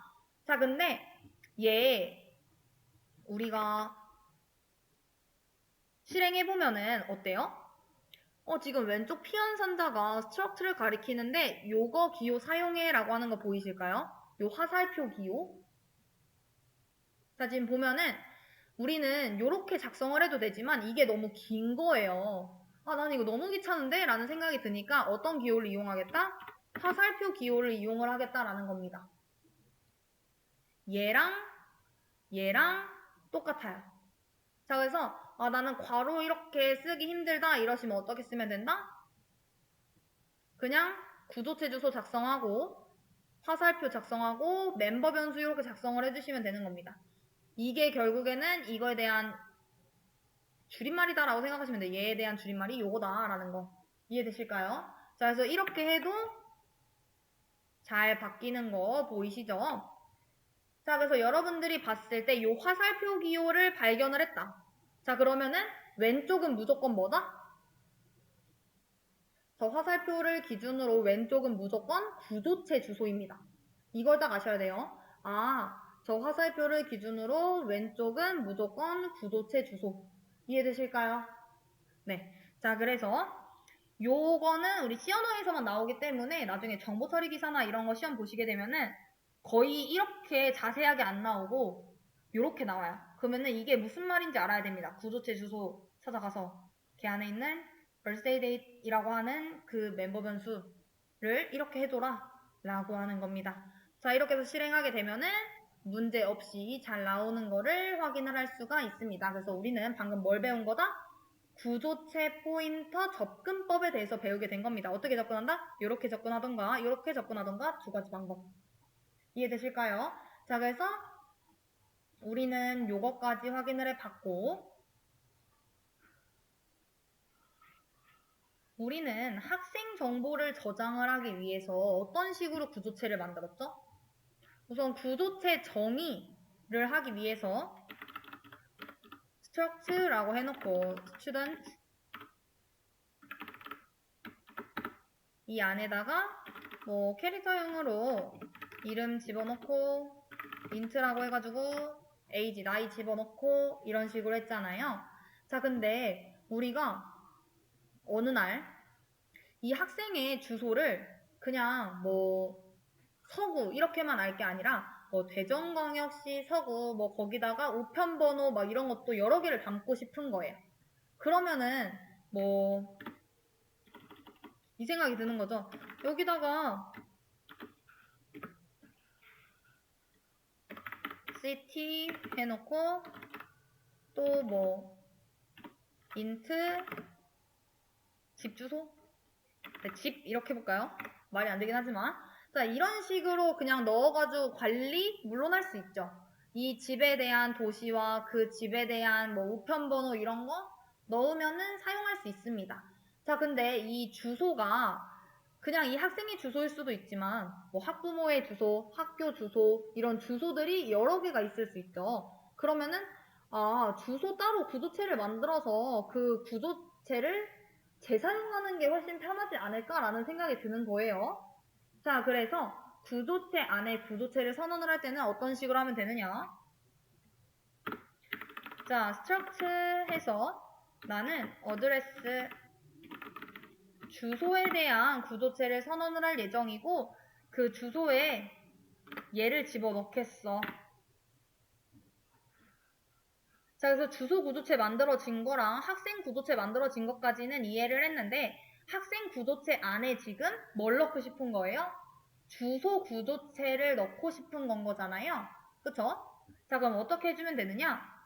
자, 근데 얘 우리가 실행해보면은 어때요? 지금 왼쪽 피연산자가 스트럭트를 가리키는데 요거 기호 사용해 라고 하는 거 보이실까요? 요 화살표 기호. 자, 지금 보면은 우리는 요렇게 작성을 해도 되지만 이게 너무 긴 거예요. 아, 난 이거 너무 귀찮은데? 라는 생각이 드니까 어떤 기호를 이용하겠다? 화살표 기호를 이용을 하겠다라는 겁니다. 얘랑 똑같아요. 자, 그래서 나는 괄호 이렇게 쓰기 힘들다 이러시면 어떻게 쓰면 된다? 그냥 구조체 주소 작성하고 화살표 작성하고 멤버 변수 이렇게 작성을 해주시면 되는 겁니다. 이게 결국에는 이거에 대한 줄임말이다라고 생각하시면 돼요. 얘에 대한 줄임말이 요거다라는 거. 이해되실까요? 자, 그래서 이렇게 해도 잘 바뀌는 거 보이시죠? 자, 그래서 여러분들이 봤을 때 요 화살표 기호를 발견을 했다. 자, 그러면은 왼쪽은 무조건 뭐다? 저 화살표를 기준으로 왼쪽은 무조건 구조체 주소입니다. 이걸 딱 아셔야 돼요. 저 화살표를 기준으로 왼쪽은 무조건 구조체 주소. 이해되실까요? 네. 자, 그래서 요거는 우리 시언어에서만 나오기 때문에 나중에 정보 처리 기사나 이런 거 시험 보시게 되면은 거의 이렇게 자세하게 안 나오고 요렇게 나와요. 그러면은 이게 무슨 말인지 알아야 됩니다. 구조체 주소 찾아가서 걔 안에 있는 birthday date이라고 하는 그 멤버 변수를 이렇게 해둬라 라고 하는 겁니다. 자, 이렇게 해서 실행하게 되면은 문제 없이 잘 나오는 거를 확인을 할 수가 있습니다. 그래서 우리는 방금 뭘 배운 거다? 구조체 포인터 접근법에 대해서 배우게 된 겁니다. 어떻게 접근한다? 이렇게 접근하던가 이렇게 접근하던가 두 가지 방법. 이해되실까요? 자, 그래서 우리는 요거까지 확인을 해봤고, 우리는 학생 정보를 저장을 하기 위해서 어떤 식으로 구조체를 만들었죠? 우선 구조체 정의를 하기 위해서 struct라고 해놓고 student 이 안에다가 뭐 캐릭터형으로 이름 집어넣고 int라고 해가지고 age 나이 집어넣고 이런 식으로 했잖아요. 자, 근데 우리가 어느 날 이 학생의 주소를 그냥 뭐 서구 이렇게만 알 게 아니라 뭐 대전광역시 서구 뭐 거기다가 우편번호 막 이런 것도 여러 개를 담고 싶은 거예요. 그러면은 뭐 이 생각이 드는 거죠. 여기다가 city 해놓고 또 뭐 int 집 주소? 네, 집 이렇게 해볼까요? 말이 안 되긴 하지만 자, 이런 식으로 그냥 넣어가지고 관리 물론 할 수 있죠. 이 집에 대한 도시와 그 집에 대한 뭐 우편번호 이런 거 넣으면은 사용할 수 있습니다. 자, 근데 이 주소가 그냥 이 학생의 주소일 수도 있지만 뭐 학부모의 주소, 학교 주소 이런 주소들이 여러 개가 있을 수 있죠. 그러면은 주소 따로 구조체를 만들어서 그 구조체를 재사용하는 게 훨씬 편하지 않을까라는 생각이 드는 거예요. 자, 그래서 구조체 안에 구조체를 선언을 할 때는 어떤 식으로 하면 되느냐? 자, struct 해서 나는 address 주소에 대한 구조체를 선언을 할 예정이고 그 주소에 얘를 집어넣겠어. 자, 그래서 주소 구조체 만들어진 거랑 학생 구조체 만들어진 것까지는 이해를 했는데 학생 구조체 안에 지금 뭘 넣고 싶은 거예요? 주소 구조체를 넣고 싶은 건 거잖아요. 그쵸? 자, 그럼 어떻게 해주면 되느냐?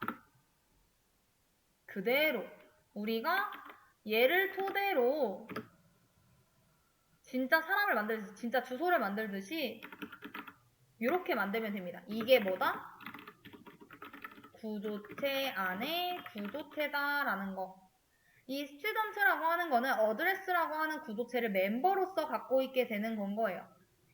그대로 우리가 얘를 토대로 진짜 사람을 만들듯이 진짜 주소를 만들듯이 이렇게 만들면 됩니다. 이게 뭐다? 구조체 안에 구조체다라는 거. 이 student라고 하는 거는 address라고 하는 구조체를 멤버로서 갖고 있게 되는 건 거예요.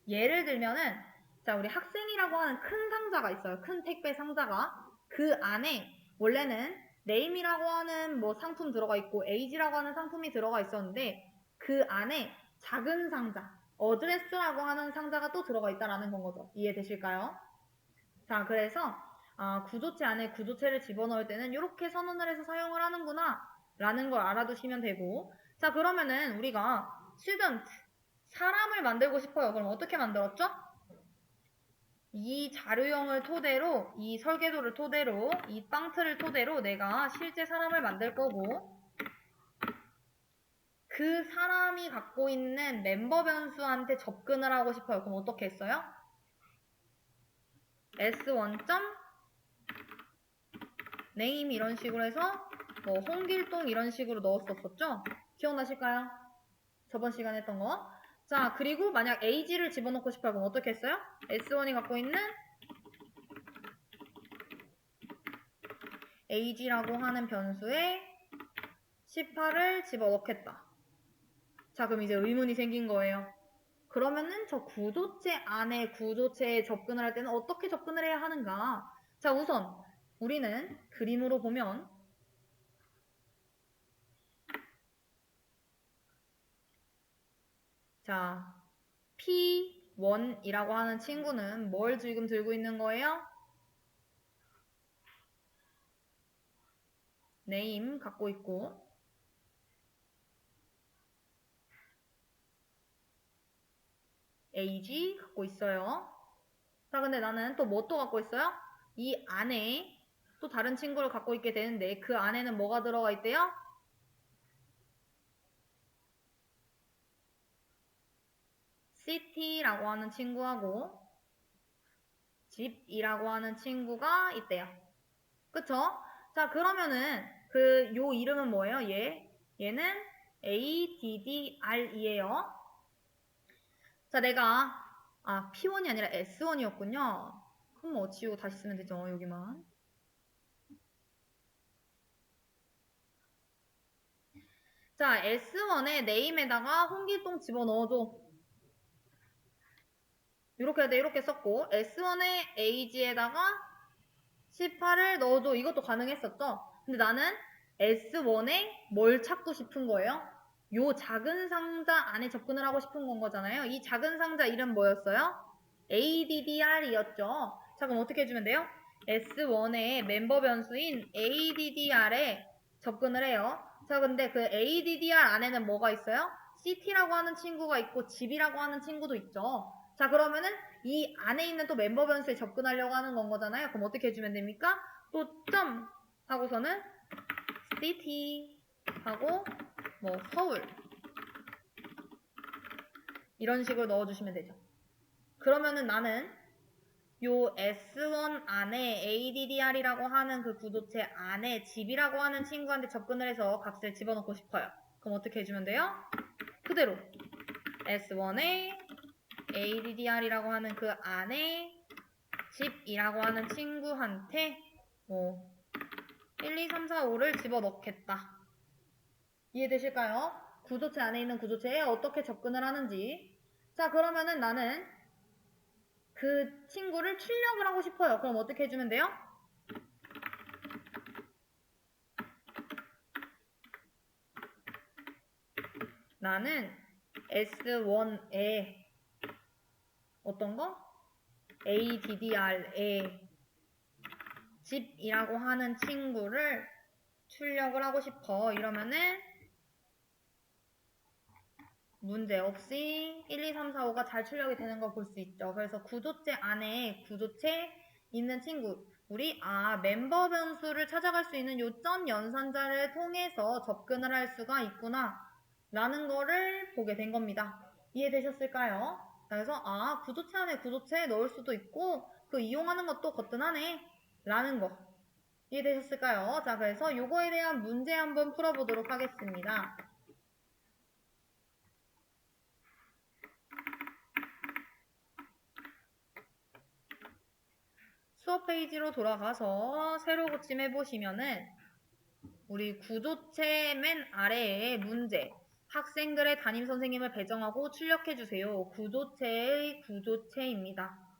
예를 들면은 자, 우리 학생이라고 하는 큰 상자가 있어요. 큰 택배 상자가. 그 안에 원래는 name이라고 하는 뭐 상품 들어가 있고 age라고 하는 상품이 들어가 있었는데 그 안에 작은 상자, address라고 하는 상자가 또 들어가 있다라는 건 거죠. 이해되실까요? 자, 그래서 구조체 안에 구조체를 집어넣을 때는 이렇게 선언을 해서 사용을 하는구나 라는 걸 알아두시면 되고 자, 그러면은 우리가 student 사람을 만들고 싶어요. 그럼 어떻게 만들었죠? 이 자료형을 토대로 이 설계도를 토대로 이 빵트를 토대로 내가 실제 사람을 만들 거고 그 사람이 갖고 있는 멤버 변수한테 접근을 하고 싶어요. 그럼 어떻게 했어요? s1.name 이런 식으로 해서 뭐 홍길동 이런 식으로 넣었었죠? 기억나실까요? 저번 시간에 했던 거. 자, 그리고 만약 age를 집어넣고 싶어요. 그럼 어떻게 했어요? s1이 갖고 있는 age라고 하는 변수에 18을 집어넣겠다. 자, 그럼 이제 의문이 생긴 거예요. 그러면은 저 구조체 안에 구조체에 접근을 할 때는 어떻게 접근을 해야 하는가? 자, 우선 우리는 그림으로 보면 자, P1이라고 하는 친구는 뭘 지금 들고 있는 거예요? name 갖고 있고 age 갖고 있어요. 자, 근데 나는 또 뭐 또 갖고 있어요? 이 안에 또 다른 친구를 갖고 있게 되는데 그 안에는 뭐가 들어가 있대요? city라고 하는 친구하고 집이라고 하는 친구가 있대요. 그쵸? 자, 그러면은 요 이름은 뭐예요? 얘는 ADDR이에요. 자, 내가 P1이 아니라 S1이었군요. 그럼 뭐 지우고 다시 쓰면 되죠, 여기만. 자, S1의 네임에다가 홍길동 집어넣어줘. 이렇게 해야 돼, 이렇게 썼고 S1의 age에다가 18을 넣어줘. 이것도 가능했었죠? 근데 나는 S1에 뭘 찾고 싶은 거예요? 요 작은 상자 안에 접근을 하고 싶은 건 거잖아요. 이 작은 상자 이름 뭐였어요? ADDR이었죠. 자, 그럼 어떻게 해주면 돼요? S1의 멤버 변수인 ADDR에 접근을 해요. 자, 근데 그 ADDR 안에는 뭐가 있어요? CT라고 하는 친구가 있고 집이라고 하는 친구도 있죠. 자, 그러면은 이 안에 있는 또 멤버 변수에 접근하려고 하는 건 거잖아요. 그럼 어떻게 해주면 됩니까? 또 점 하고서는 city 하고 뭐 서울 이런 식으로 넣어주시면 되죠. 그러면은 나는 요 S1 안에 ADDR이라고 하는 그 구도체 안에 집이라고 하는 친구한테 접근을 해서 값을 집어넣고 싶어요. 그럼 어떻게 해주면 돼요? 그대로 S1에 ADDR이라고 하는 그 안에 집이라고 하는 친구한테 뭐 1, 2, 3, 4, 5를 집어넣겠다. 이해되실까요? 구조체 안에 있는 구조체에 어떻게 접근을 하는지. 자, 그러면은 나는 그 친구를 출력을 하고 싶어요. 그럼 어떻게 해주면 돼요? 나는 S1에 어떤 거? ADDR에 집이라고 하는 친구를 출력을 하고 싶어. 이러면은 문제 없이 1, 2, 3, 4, 5가 잘 출력이 되는 걸 볼 수 있죠. 그래서 구조체 안에 구조체 있는 친구 우리 멤버 변수를 찾아갈 수 있는 요점 연산자를 통해서 접근을 할 수가 있구나 라는 거를 보게 된 겁니다. 이해되셨을까요? 그래서 구조체 안에 구조체 넣을 수도 있고 그 이용하는 것도 거뜬하네 라는 거 이해되셨을까요? 자, 그래서 요거에 대한 문제 한번 풀어보도록 하겠습니다. 수업 페이지로 돌아가서 새로 고침해 보시면은 우리 구조체 맨 아래에 문제 학생들의 담임 선생님을 배정하고 출력해 주세요. 구조체의 구조체입니다.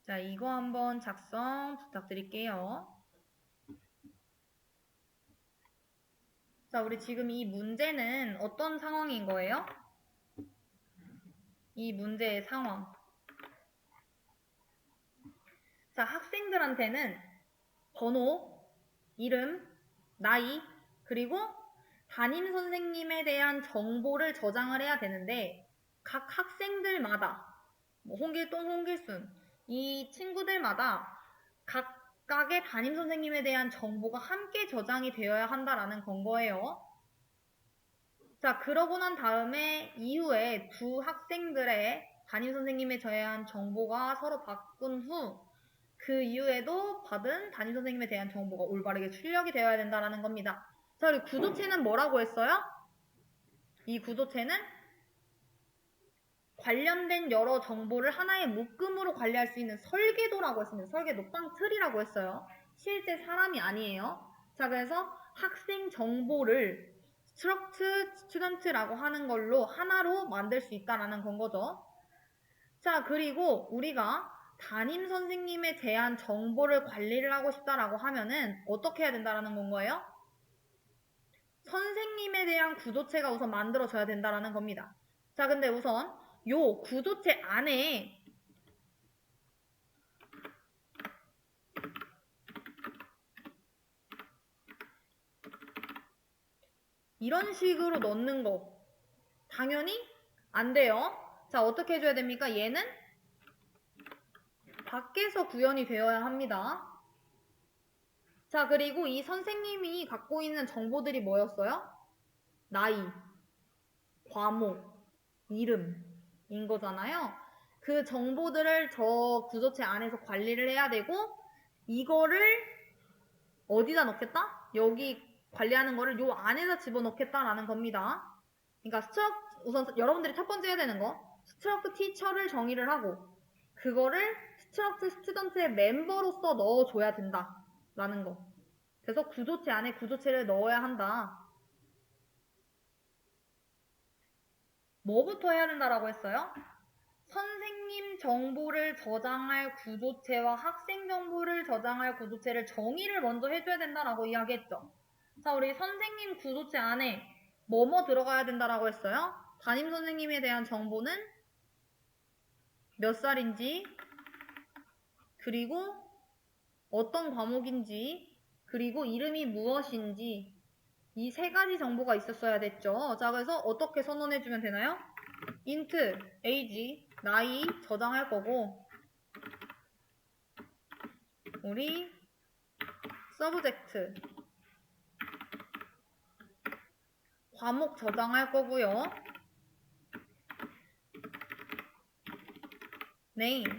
자, 이거 한번 작성 부탁드릴게요. 자, 우리 지금 이 문제는 어떤 상황인 거예요? 이 문제의 상황. 자, 학생들한테는 번호, 이름, 나이, 그리고 담임 선생님에 대한 정보를 저장을 해야 되는데 각 학생들마다 뭐 홍길동, 홍길순 이 친구들마다 각각의 담임 선생님에 대한 정보가 함께 저장이 되어야 한다라는 건 거예요. 자, 그러고 난 다음에 이후에 두 학생들의 담임 선생님에 대한 정보가 서로 바꾼 후 그 이후에도 받은 담임 선생님에 대한 정보가 올바르게 출력이 되어야 된다는 겁니다. 자, 그리고 구조체는 뭐라고 했어요? 이 구조체는 관련된 여러 정보를 하나의 묶음으로 관리할 수 있는 설계도라고 했습니다. 설계도, 틀이라고 했어요. 실제 사람이 아니에요. 자, 그래서 학생 정보를 struct student라고 하는 걸로 하나로 만들 수 있다라는 건 거죠. 자, 그리고 우리가 담임 선생님에 대한 정보를 관리를 하고 싶다라고 하면은 어떻게 해야 된다라는 건 거예요? 선생님에 대한 구조체가 우선 만들어져야 된다라는 겁니다. 자, 근데 우선 요 구조체 안에 이런 식으로 넣는 거 당연히 안 돼요. 자, 어떻게 해줘야 됩니까? 얘는 밖에서 구현이 되어야 합니다. 자, 그리고 이 선생님이 갖고 있는 정보들이 뭐였어요? 나이, 과목, 이름인 거잖아요. 그 정보들을 저 구조체 안에서 관리를 해야 되고 이거를 어디다 넣겠다? 여기 관리하는 거를 요 안에다 집어넣겠다라는 겁니다. 그러니까 우선 여러분들이 첫 번째 해야 되는 거 스트럭트 티처를 정의를 하고 그거를 스트럭트 스튜던트의 멤버로서 넣어줘야 된다라는 거. 그래서 구조체 안에 구조체를 넣어야 한다. 뭐부터 해야 된다라고 했어요? 선생님 정보를 저장할 구조체와 학생 정보를 저장할 구조체를 정의를 먼저 해줘야 된다라고 이야기했죠. 자, 우리 선생님 구조체 안에 뭐뭐 들어가야 된다라고 했어요? 담임 선생님에 대한 정보는 몇 살인지, 그리고 어떤 과목인지, 그리고 이름이 무엇인지, 이 세 가지 정보가 있었어야 됐죠. 자, 그래서 어떻게 선언해주면 되나요? int, age, 나이 저장할 거고, 우리 subject, 과목 저장할 거고요. name,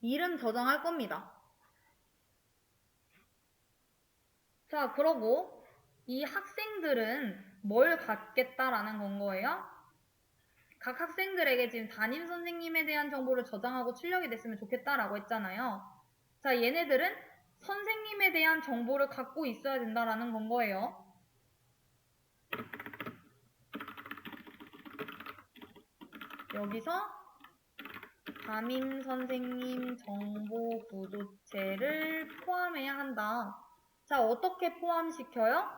이름 저장할 겁니다. 자, 그러고 이 학생들은 뭘 갖겠다라는 건 거예요? 각 학생들에게 지금 담임 선생님에 대한 정보를 저장하고 출력이 됐으면 좋겠다라고 했잖아요. 자, 얘네들은 선생님에 대한 정보를 갖고 있어야 된다라는 건 거예요. 여기서 담임 선생님 정보 구조체를 포함해야 한다. 자, 어떻게 포함시켜요?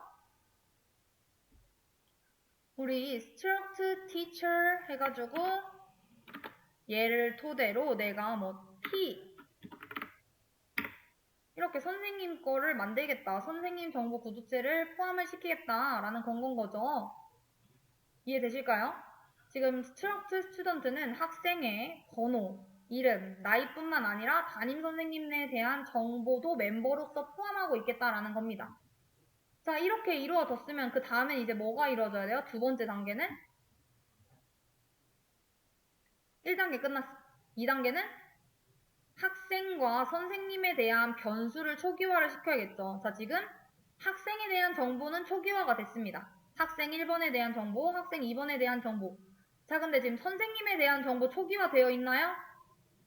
우리 struct teacher 해가지고 얘를 토대로 내가 뭐 t 이렇게 선생님 거를 만들겠다. 선생님 정보 구조체를 포함을 시키겠다라는 건 거죠. 이해되실까요? 지금 struct student는 학생의 번호, 이름, 나이뿐만 아니라 담임 선생님에 대한 정보도 멤버로서 포함하고 있겠다라는 겁니다. 자, 이렇게 이루어졌으면 그 다음엔 이제 뭐가 이루어져야 돼요? 두 번째 단계는 1단계 끝났어. 2단계는 학생과 선생님에 대한 변수를 초기화를 시켜야겠죠. 자, 지금 학생에 대한 정보는 초기화가 됐습니다. 학생 1번에 대한 정보, 학생 2번에 대한 정보. 자, 근데 지금 선생님에 대한 정보 초기화 되어 있나요?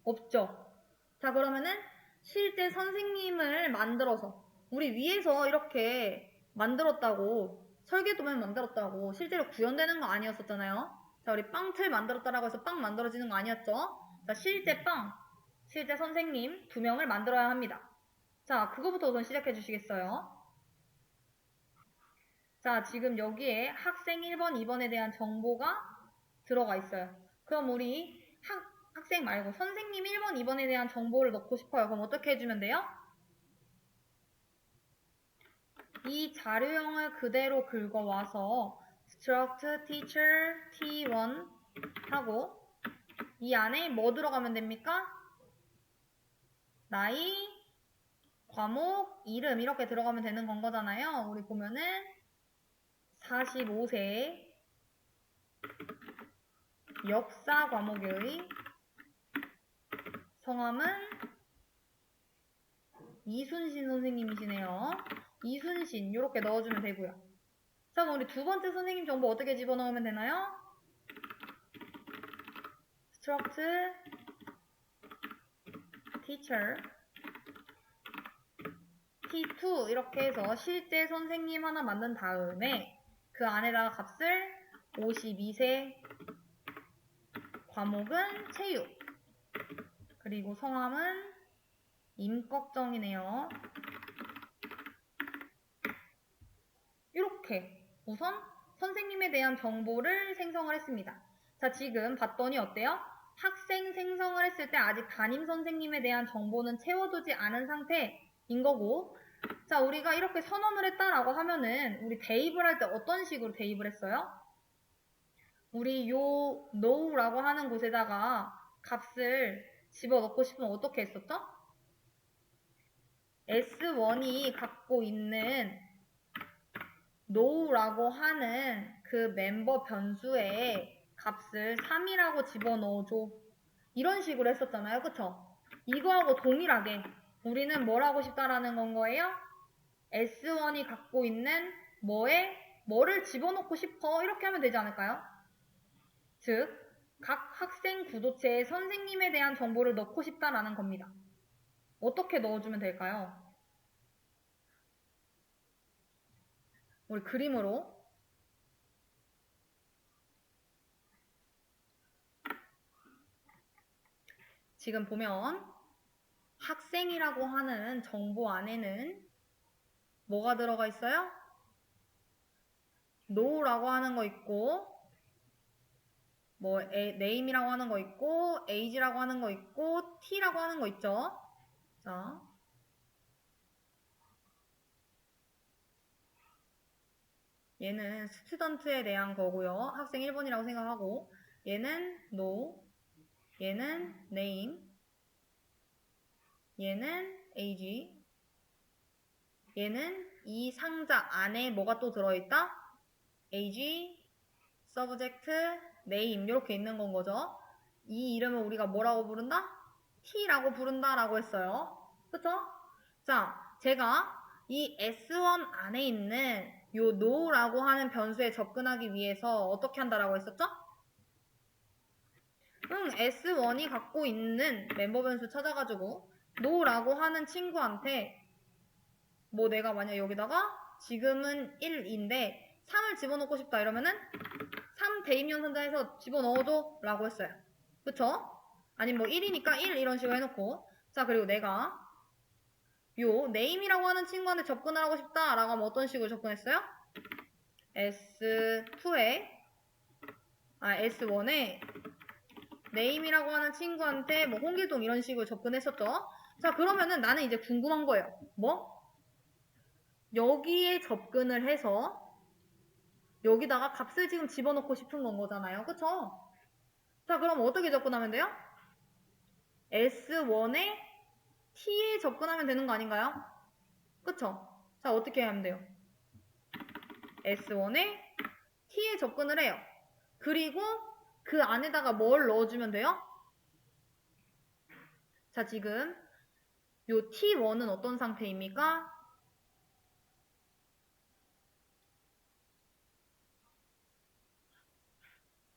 없죠. 자, 그러면은 실제 선생님을 만들어서 우리 위에서 이렇게 만들었다고 설계도면 만들었다고 실제로 구현되는 거 아니었었잖아요. 자, 우리 빵틀 만들었다라고 해서 빵 만들어지는 거 아니었죠? 자, 실제 빵, 실제 선생님 2명을 만들어야 합니다. 자, 그거부터 우선 시작해 주시겠어요? 자, 지금 여기에 학생 1번, 2번에 대한 정보가 들어가 있어요. 그럼 우리 학생 말고 선생님 1번, 2번에 대한 정보를 넣고 싶어요. 그럼 어떻게 해주면 돼요? 이 자료형을 그대로 긁어와서 struct teacher t1 하고 이 안에 뭐 들어가면 됩니까? 나이, 과목, 이름 이렇게 들어가면 되는 건 거잖아요. 우리 보면은 45세 역사 과목의 성함은 이순신 선생님이시네요. 이순신 이렇게 넣어주면 되고요. 자, 그럼 우리 두 번째 선생님 정보 어떻게 집어넣으면 되나요? struct teacher t2 이렇게 해서 실제 선생님 하나 만든 다음에 그 안에다가 값을 52세 과목은 체육 그리고 성함은 임꺽정이네요. 이렇게 우선 선생님에 대한 정보를 생성을 했습니다. 자, 지금 봤더니 어때요? 학생 생성을 했을 때 아직 담임 선생님에 대한 정보는 채워두지 않은 상태인 거고 자, 우리가 이렇게 선언을 했다라고 하면은 우리 대입을 할 때 어떤 식으로 대입을 했어요? 우리 요 now라고 하는 곳에다가 값을 집어넣고 싶으면 어떻게 했었죠? S1이 갖고 있는 now라고 하는 그 멤버 변수에 값을 3이라고 집어넣어줘. 이런 식으로 했었잖아요. 그쵸? 이거하고 동일하게 우리는 뭘 하고 싶다라는 건 거예요? S1이 갖고 있는 뭐를 집어넣고 싶어 이렇게 하면 되지 않을까요? 즉, 각 학생 구조체에 선생님에 대한 정보를 넣고 싶다라는 겁니다. 어떻게 넣어주면 될까요? 우리 그림으로 지금 보면 학생이라고 하는 정보 안에는 뭐가 들어가 있어요? no라고 하는 거 있고, 뭐 name이라고 하는 거 있고, age라고 하는 거 있고, t라고 하는 거 있죠. 자, 얘는 스튜던트에 대한 거고요. 학생 1번이라고 생각하고, 얘는 no, 얘는 name, 얘는 age, 얘는 이 상자 안에 뭐가 또 들어있다? age, subject, name 이렇게 있는 건 거죠. 이 이름을 우리가 뭐라고 부른다? T라고 부른다라고 했어요. 그쵸? 자, 제가 이 S1 안에 있는 요 no라고 하는 변수에 접근하기 위해서 어떻게 한다라고 했었죠? S1이 갖고 있는 멤버 변수 찾아가지고 no라고 하는 친구한테 뭐 내가 만약 여기다가 지금은 1인데 3을 집어넣고 싶다 이러면은 3 대입연산자에서 집어넣어줘 라고 했어요. 그쵸? 아니면 뭐 1이니까 1 이런 식으로 해놓고, 자 그리고 내가 요 name이라고 하는 친구한테 접근을 하고 싶다 라고 하면 어떤 식으로 접근했어요? S1에 name이라고 하는 친구한테 뭐 홍길동 이런 식으로 접근했었죠. 자 그러면은 나는 이제 궁금한 거예요. 뭐? 여기에 접근을 해서 여기다가 값을 지금 집어넣고 싶은 건 거잖아요. 그쵸? 자 그럼 어떻게 접근하면 돼요? S1에 T에 접근하면 되는 거 아닌가요? 그쵸? 자 어떻게 하면 돼요? S1에 T에 접근을 해요. 그리고 그 안에다가 뭘 넣어주면 돼요? 자 지금 요 T1은 어떤 상태입니까?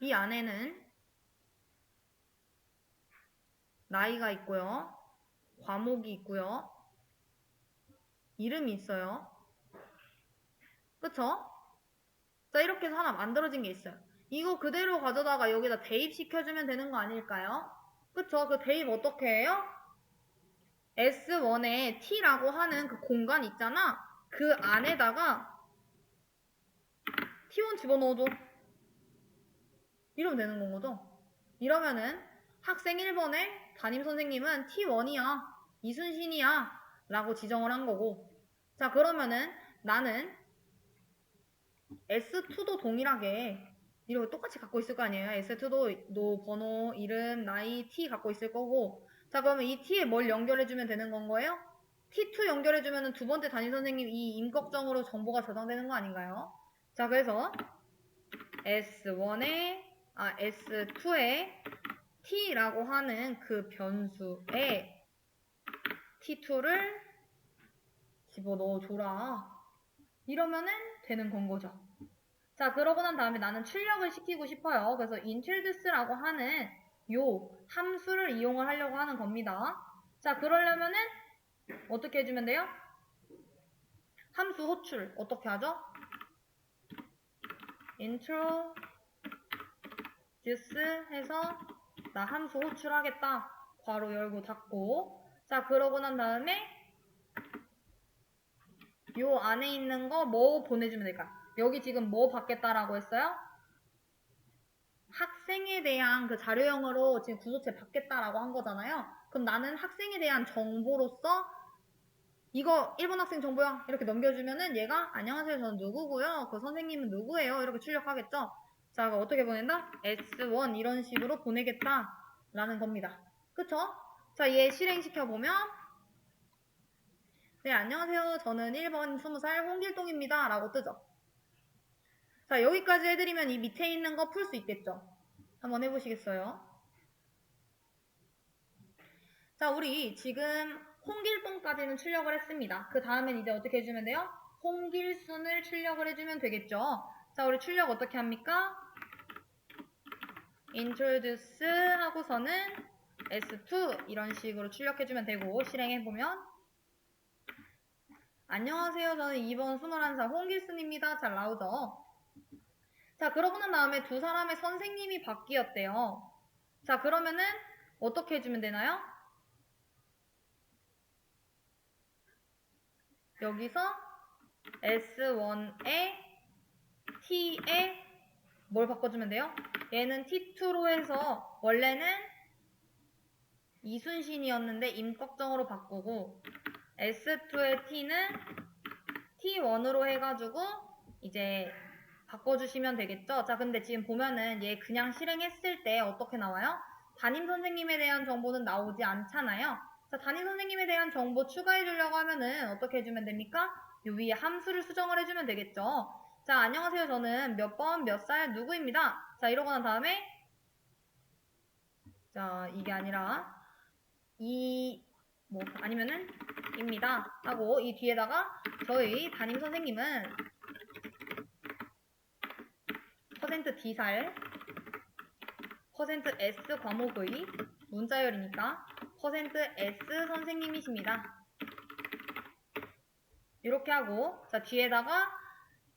이 안에는 나이가 있고요. 과목이 있고요. 이름이 있어요. 그쵸? 자 이렇게 해서 하나 만들어진 게 있어요. 이거 그대로 가져다가 여기다 대입시켜주면 되는 거 아닐까요? 그쵸? 그 대입 어떻게 해요? S1에 T라고 하는 그 공간 있잖아. 그 안에다가 T1 집어넣어줘. 이러면 되는 건 거죠. 이러면은 학생 1번에 담임선생님은 T1이야. 이순신이야. 라고 지정을 한 거고. 자 그러면은 나는 S2도 동일하게 이렇게 똑같이 갖고 있을 거 아니에요. S2도 노, 번호, 이름, 나이, T 갖고 있을 거고. 자 그러면 이 T에 뭘 연결해주면 되는 건 거예요? T2 연결해주면 두 번째 담임선생님 이 임꺽정으로 정보가 저장되는 거 아닌가요? 자 그래서 S2에 T라고 하는 그 변수에 T2를 집어넣어줘라. 이러면은 되는 건 거죠. 자, 그러고 난 다음에 나는 출력을 시키고 싶어요. 그래서 introduce라고 하는 요 함수를 이용을 하려고 하는 겁니다. 자, 그러려면은 어떻게 해주면 돼요? 함수 호출 어떻게 하죠? introduce 해서 나 함수 호출하겠다. 괄호 열고 닫고. 자, 그러고 난 다음에 요 안에 있는 거 뭐 보내주면 될까? 여기 지금 뭐 받겠다라고 했어요? 학생에 대한 그 자료형으로 지금 구조체 받겠다라고 한 거잖아요. 그럼 나는 학생에 대한 정보로서 이거 1번 학생 정보야 이렇게 넘겨주면은 얘가 안녕하세요 저는 누구고요 그 선생님은 누구예요 이렇게 출력하겠죠. 자 그럼 어떻게 보낸다? S1 이런 식으로 보내겠다 라는 겁니다. 그쵸? 자 얘 실행시켜보면 네 안녕하세요 저는 1번 20살 홍길동입니다 라고 뜨죠. 자 여기까지 해드리면 이 밑에 있는 거 풀 수 있겠죠. 한번 해보시겠어요? 자 우리 지금 홍길동까지는 출력을 했습니다. 그 다음엔 이제 어떻게 해주면 돼요? 홍길순을 출력을 해주면 되겠죠. 자 우리 출력 어떻게 합니까? introduce 하고서는 S2 이런 식으로 출력해주면 되고 실행해보면 안녕하세요 저는 2번 21살 홍길순입니다. 잘 나오죠? 자 그러고 난 다음에 두 사람의 선생님이 바뀌었대요. 자 그러면은 어떻게 해주면 되나요? 여기서 S1에 T에 뭘 바꿔주면 돼요? 얘는 T2로 해서 원래는 이순신이었는데 임꺽정으로 바꾸고 S2의 T는 T1으로 해가지고 이제 바꿔주시면 되겠죠? 자, 근데 지금 보면은 얘 그냥 실행했을 때 어떻게 나와요? 담임 선생님에 대한 정보는 나오지 않잖아요. 자, 담임 선생님에 대한 정보 추가해 주려고 하면은 어떻게 해주면 됩니까? 요 위에 함수를 수정을 해주면 되겠죠. 자, 안녕하세요. 저는 몇 번, 몇 살, 누구입니다. 자, 이러고 난 다음에 자, 이게 아니라 아니면은 입니다 하고 이 뒤에다가 저희 담임 선생님은 %D살 %S 과목의 문자열이니까 %S 선생님이십니다. 이렇게 하고 자 뒤에다가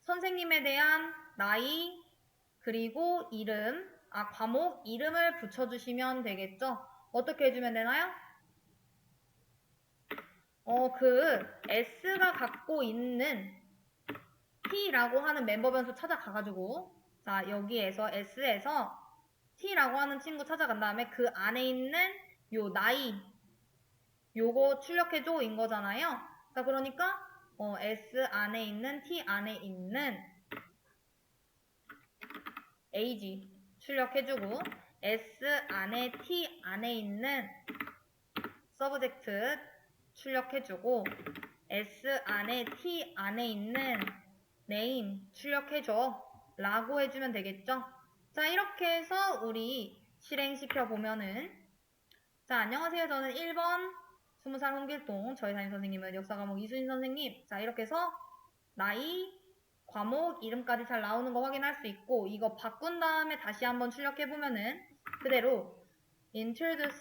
선생님에 대한 나이 그리고 이름 과목 이름을 붙여주시면 되겠죠. 어떻게 해주면 되나요? 그 S가 갖고 있는 T라고 하는 멤버 변수 찾아가가지고 자 여기에서 S에서 T라고 하는 친구 찾아간 다음에 그 안에 있는 요 나이 요거 출력해줘 인 거잖아요. 자 그러니까 S 안에 있는 T 안에 있는 age 출력해주고 S 안에 T 안에 있는 subject 출력해주고 S 안에 T 안에 있는 name 출력해줘 라고 해주면 되겠죠. 자 이렇게 해서 우리 실행시켜 보면은 자 안녕하세요. 저는 1번 20살 홍길동 저희 담임선생님은 역사과목 이수인 선생님. 자 이렇게 해서 나이 과목 이름까지 잘 나오는 거 확인할 수 있고 이거 바꾼 다음에 다시 한번 출력해보면은 그대로 introduce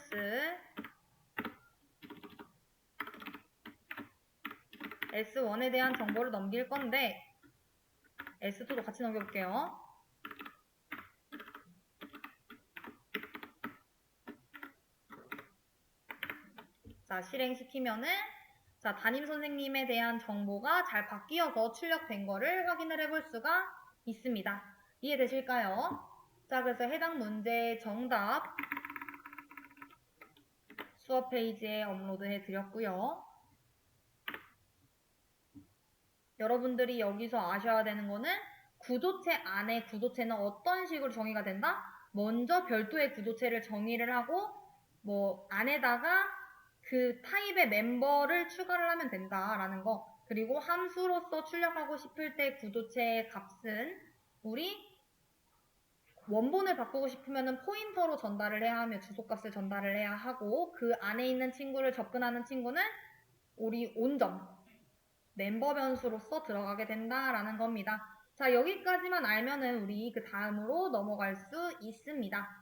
S1에 대한 정보를 넘길 건데 S2도 같이 넘겨볼게요. 자 실행시키면은 자 담임 선생님에 대한 정보가 잘 바뀌어서 출력된 거를 확인을 해볼 수가 있습니다. 이해되실까요? 자 그래서 해당 문제 정답 수업 페이지에 업로드해 드렸고요. 여러분들이 여기서 아셔야 되는 거는 구도체 안에 구도체는 어떤 식으로 정의가 된다? 먼저 별도의 구도체를 정의를 하고 안에다가 그 타입의 멤버를 추가를 하면 된다라는 거. 그리고 함수로서 출력하고 싶을 때 구도체의 값은 우리 원본을 바꾸고 싶으면 포인터로 전달을 해야 하며 주소값을 전달을 해야 하고 그 안에 있는 친구를 접근하는 친구는 우리 온점 멤버 변수로서 들어가게 된다라는 겁니다. 자 여기까지만 알면은 우리 그 다음으로 넘어갈 수 있습니다.